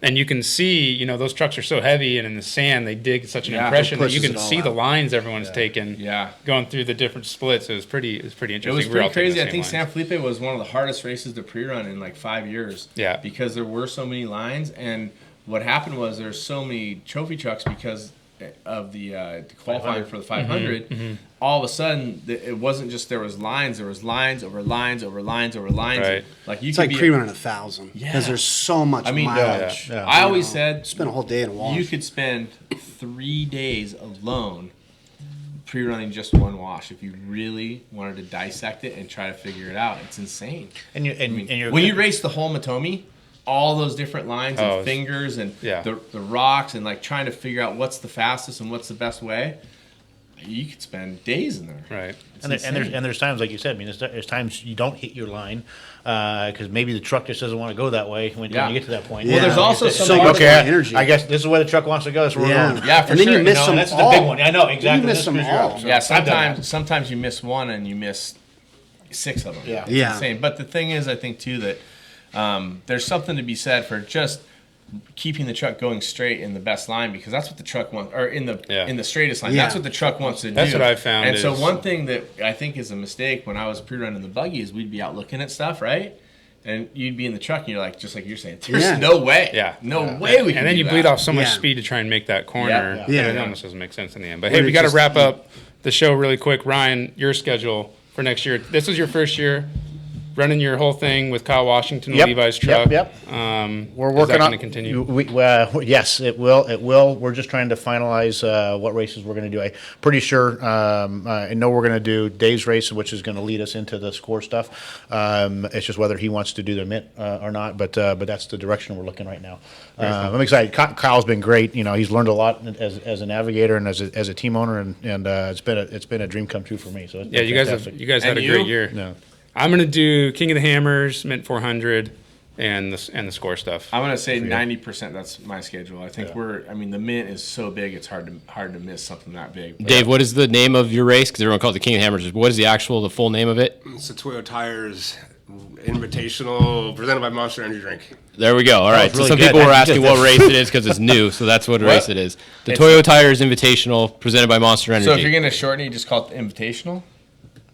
And you can see, those trucks are so heavy, and in the sand, they dig such an Yeah, impression it that you pushes can it all see the out. lines everyone's taking Yeah. going through the different splits. It was pretty interesting. It was We were all pretty taking crazy. the I same think lines. San Felipe was one of the hardest races to pre-run in like 5 years. Yeah. Because there were so many lines, and what happened was there's so many trophy trucks because of the qualifying for the 500. All of a sudden, it wasn't just there was lines over lines over lines over lines over lines. Right. Like you It's could like be pre-running 1,000 because Yeah. there's so much mileage. Yeah. I always said Spend a whole day in a wash. you could spend 3 days alone pre-running just one wash if you really wanted to dissect it and try to figure it out. It's insane. And you're When you race the whole Matomi, all those different lines Oh, and fingers and yeah. the rocks and like trying to figure out what's the fastest and what's the best way, you could spend days in there. Right. It's And insane. there's times, like you said, there's times you don't hit your line because maybe the truck just doesn't want to go that way when Yeah. you get to that point. Well, there's also It's some like, other okay, energy. I guess this is where the truck wants to go. That's where Yeah. we're going. Yeah, for and then sure. you miss No, them that's all. the big one. I know exactly. You miss This them screws you all. up. So Yeah, I've done that. sometimes you miss one and you miss 6 of them. Yeah. It's Yeah. insane. But the thing is, I think too that there's something to be said for just keeping the truck going straight in the best line because that's what the truck wants, or in the straightest line. Yeah. That's what the truck wants to do. That's what I've found And so is- one thing that I think is a mistake when I was pre-running the buggy is we'd be out looking at stuff, right? And you'd be in the truck and you're like, just like you're saying, there's Yeah. no way. Yeah. No way we can And then do you that. bleed off so much Yeah. speed to try and make that corner. Yeah. It Yeah. almost doesn't make sense in the end. But When hey, we it got to just- wrap up the show really quick. Ryan, your schedule for next year. This is your first year running your whole thing with Kyle Washington and Yep, Levi's yep, truck. yep. Is We're that working on. going to continue? Yes, it will. It will. We're just trying to finalize what races we're going to do. I'm pretty sure. I know we're going to do Dave's race, which is going to lead us into the score stuff. It's just whether he wants to do the mint or not. But that's the direction we're looking right now. I'm excited. Kyle's been great. He's learned a lot as a navigator and as a team owner, and it's been a dream come true for me. So it's Yeah, been you guys fantastic. had And a great you? year. No. I'm going to do King of the Hammers, Mint 400, and the score stuff. I'm gonna say 90%. That's my schedule. I think the mint is so big, it's hard to miss something that big. But Dave, what is the name of your race? Because everyone calls it King of Hammers. What is the full name of it? It's the Toyo Tires Invitational presented by Monster Energy Drink. There we go. All right. was really So some good. people were I asking just- what race it is because it's new. So that's what race it is. The It's Toyo Tires Invitational presented by Monster Energy. So if you're gonna shorten it, you just call it the Invitational.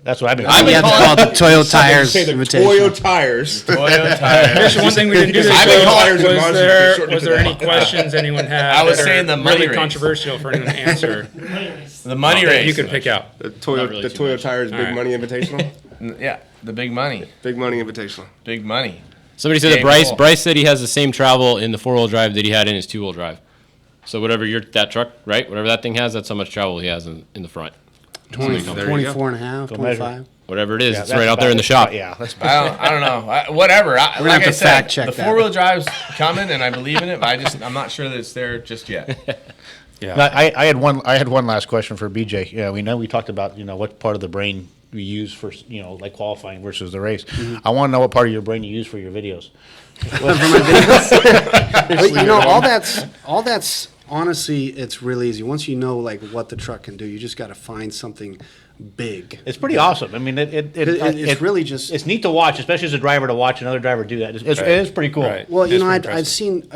That's what I've been. I've been Yeah, it's calling called the Toyo Tires Say the Invitation. Toyo Tires. Toyo Tires. One thing we didn't do this I've been show, calling it Monster was short there to any that. questions anyone had I was that saying are the money really race. controversial for anyone to answer The money race. you could pick out? The Toyo, really the too Toyo much. Tires Big right. Money Invitational. Yeah, the big money. Big Money Invitational. Big money. Somebody said that Dang, cool. Bryce said he has the same travel in the 4-wheel drive that he had in his 2-wheel drive. So whatever that truck, right? Whatever that thing has, that's how much travel he has in the front. 24 and a half, Don't measure. 25. Whatever it is, Yeah, it's that's right out there in the about- shop. Yeah, that's I don't know. Whatever. gonna Like have I to said, fact check the that. 4-wheel drive's coming, and I believe in it. But I'm not sure that it's there just yet. Yeah. I had one last question for BJ. Yeah, we talked about what part of the brain we use for like qualifying versus the race. I want to know what part of your brain you use for your videos. But, all that's honestly, it's really easy. Once you know like what the truck can do, you just got to find something big. It's pretty awesome. I mean, It's really just. it's neat to watch, especially as a driver to watch another driver do that. It is pretty cool. Right. Well, It's I'd impressive. seen,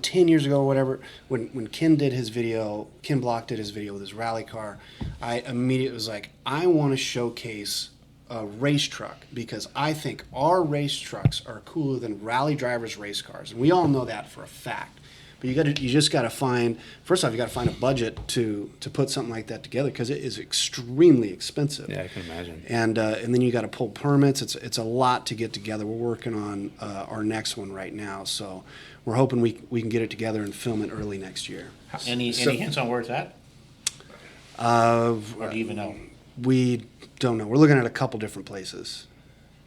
10 years ago or whatever, when Ken did his video, Ken Block did his video with his rally car, I immediately was like, I want to showcase a race truck because I think our race trucks are cooler than rally drivers' race cars, and we all know that for a fact. But you just got to find, first off, you got to find a budget to put something like that together because it is extremely expensive. Yeah, I can imagine. And then you got to pull permits. It's a lot to get together. We're working on our next one right now, so we're hoping we can get it together and film it early next year. Any hints on where it's at? Or do you even know? We don't know. We're looking at a couple different places.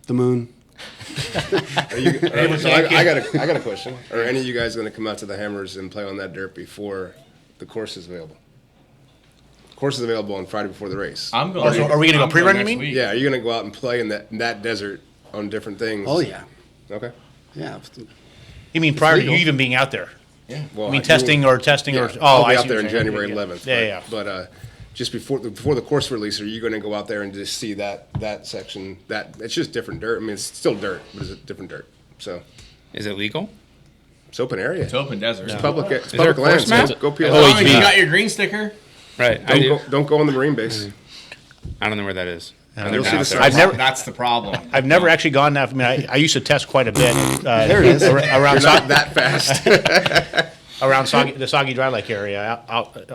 The moon. I got a question. Are any of you guys going to come out to the Hammers and play on that dirt before the course is available? The course is available on Friday before the race. I'm going. So are we going to go pre-run? You mean? Yeah. Are you going to go out and play in that desert on different things? Oh yeah. Okay. Yeah. You mean prior to you even being out there? Yeah. Well, I mean testing or? Yeah, Oh, I'll be I out see there what on you're saying. January Okay, 11th. Yeah. But just before the course release, are you going to go out there and just see that section? That it's just different dirt. I mean, it's still dirt, but it's different dirt. So, Is it legal? it's open area. It's open desert. It's public. It's there a public land. course map? So go peel As it long off. as you got your green sticker. Right. I do. Don't go on the Marine base. I don't know where that is. You'll see the sign. That's the problem. I've never actually gone that. I mean, I used to test quite a bit. There it is. Around You're not that fast. around the Soggy Dry Lake area,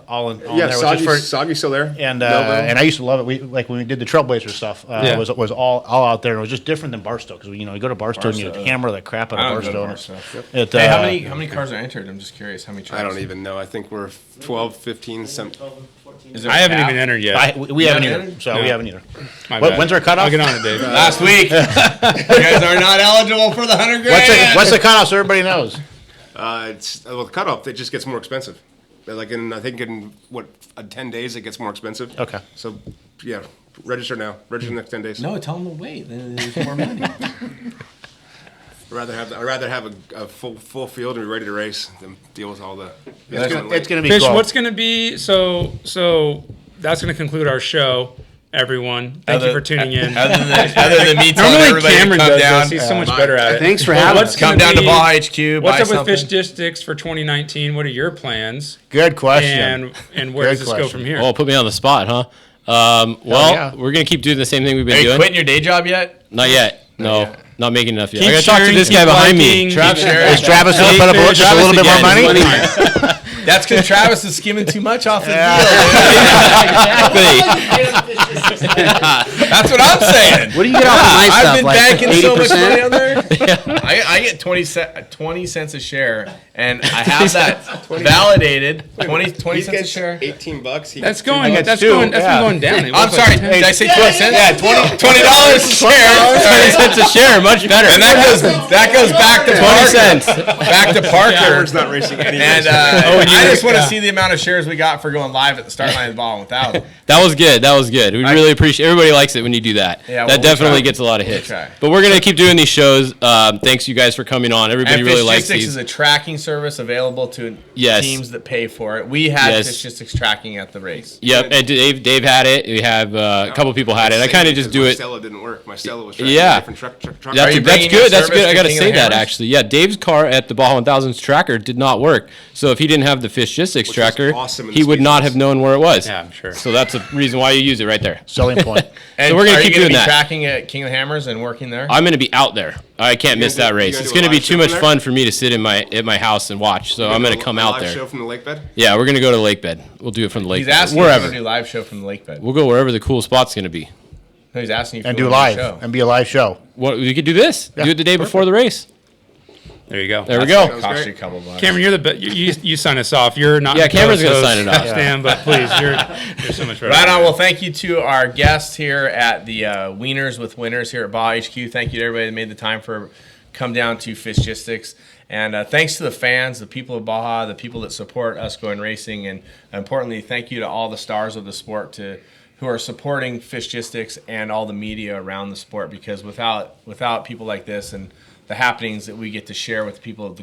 all in Yeah, there. which is Soggy's still there. and Melville. and I used to love it. We like when we did the Trailblazer stuff. Yeah. Was all out there. And it was just different than Barstow because you go to Barstow and you hammer the crap out I of don't go to Barstow. Barstow. It, Hey, how many cars are entered? I'm just curious. How many tracks? I don't even know. I think we're 12, 15, some. Is there I a haven't cap? even entered yet. we haven't haven't either. entered? So No. we haven't either. My bad. When's our cutoff? I'll get on it, Dave. Last week. You guys are not eligible for the 100 grand. What's the cutoff so everybody knows? The cutoff, it just gets more expensive. Like I think in 10 days it gets more expensive. Okay. So yeah, register now. Register in the next 10 days. No, tell them to wait. Then there's more money. I'd rather have a full field and be ready to race than deal with all the. It's going to be Fish, cool. what's going to be so that's going to conclude our show. Everyone, thank you for tuning in. Other than me telling Normally everybody to Cameron come does down. this. He's so much better at it. Thanks for Well, having what's us. gonna Come down to be- Baja HQ. What's buy up with something. FishGistics for 2019? What are your plans? Good question. And where Good does this go question. from here? Oh, put me on the spot, huh? yeah. We're gonna keep doing the same thing we've been Are you doing. quitting your day job yet? Not yet. No, not making enough yet. Keep I gotta talk to sharing, this keep guy behind me. liking, keep Is Travis going to put up just a little bit more money? That's because Travis is skimming too much off the deal. Exactly. That's what I'm saying. What do you get off of my stuff? I've been like banking so much 80%? money on there. I get 20 cents a share, and I have that validated. 20 He cents a gets share. $18. He That's gets going. $2. That's too, going. That's yeah. been going down. It I'm was like sorry. 10. Did I say 20 cents? Yeah, $20 a share. 20 cents a share, much better. And that goes back to 20 Parker. cents. Back to Parker. Cameron's not racing any And race. I just want to see the amount of shares we got for going live at the start line of the ball without. That was good. That was good. We really appreciate. Everybody likes it when you do that. Yeah, well, that we definitely try. gets a lot of hits. try. But we're gonna keep doing these shows. Thanks you guys for coming on. Everybody And really likes FishGistics these. is a tracking service available to Yes. teams that pay for it. We had Yes. FishGistics tracking at the race. Yep, and Dave had it. We have a couple people had it. I kind of just do My it. Stella didn't work. My Stella was tracking Yeah. a different truck. Are That's you bringing good. your That's service good. I to got to King of say the that Hammers? actually. Yeah, Dave's car at the Baja 1000's tracker did not work. So if he didn't have the FishGistics was tracker, awesome in he the would not speeches. have known where it was. Yeah, I'm sure. So that's a reason why you use it right there. Selling point. And So we're gonna are keep you doing be that. tracking at King of the Hammers and working there? I'm going to be out there. I can't miss gonna that do- race. you It's gonna going do to a be live too show much there? fun for me to sit at my house and watch. So I'm going to come out Live there. show from the lake bed. Yeah, we're going to go to the lake bed. We'll do it from the lake He's bed. asking Wherever. you to do live show from the lake bed. We'll go wherever the cool spot's going to be. No, he's asking you if And you do want to live. show. And be a live show. What we could do this. Yeah, Do it the day before the race. There you go. There we That go. cost you a couple bucks. Cameron, you're the best. You sign us off. You're not. Yeah, the Cameron's gonna host, sign it off. Stan, but please, you're so much better. Right on. Well, thank you to our guests here at the Wieners with Winners here at Baja HQ. Thank you to everybody that made the time for come down to FishGistics. And thanks to the fans, the people of Baja, the people that support us going racing. And importantly, thank you to all the stars of the sport who are supporting FishGistics and all the media around the sport. Because without people like this and the happenings that we get to share with people,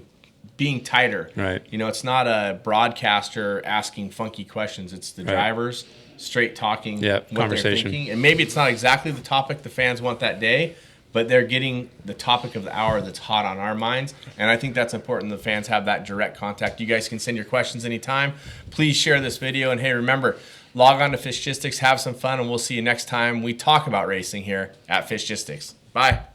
being tighter. Right. You know, it's not a broadcaster asking funky questions. It's the drivers straight talking Yeah, what conversation. they're thinking. And maybe it's not exactly the topic the fans want that day, but they're getting the topic of the hour that's hot on our minds. And I think that's important. The fans have that direct contact. You guys can send your questions anytime. Please share this video. And hey, remember, log on to FishGistics, have some fun, and we'll see you next time we talk about racing here at FishGistics. Bye.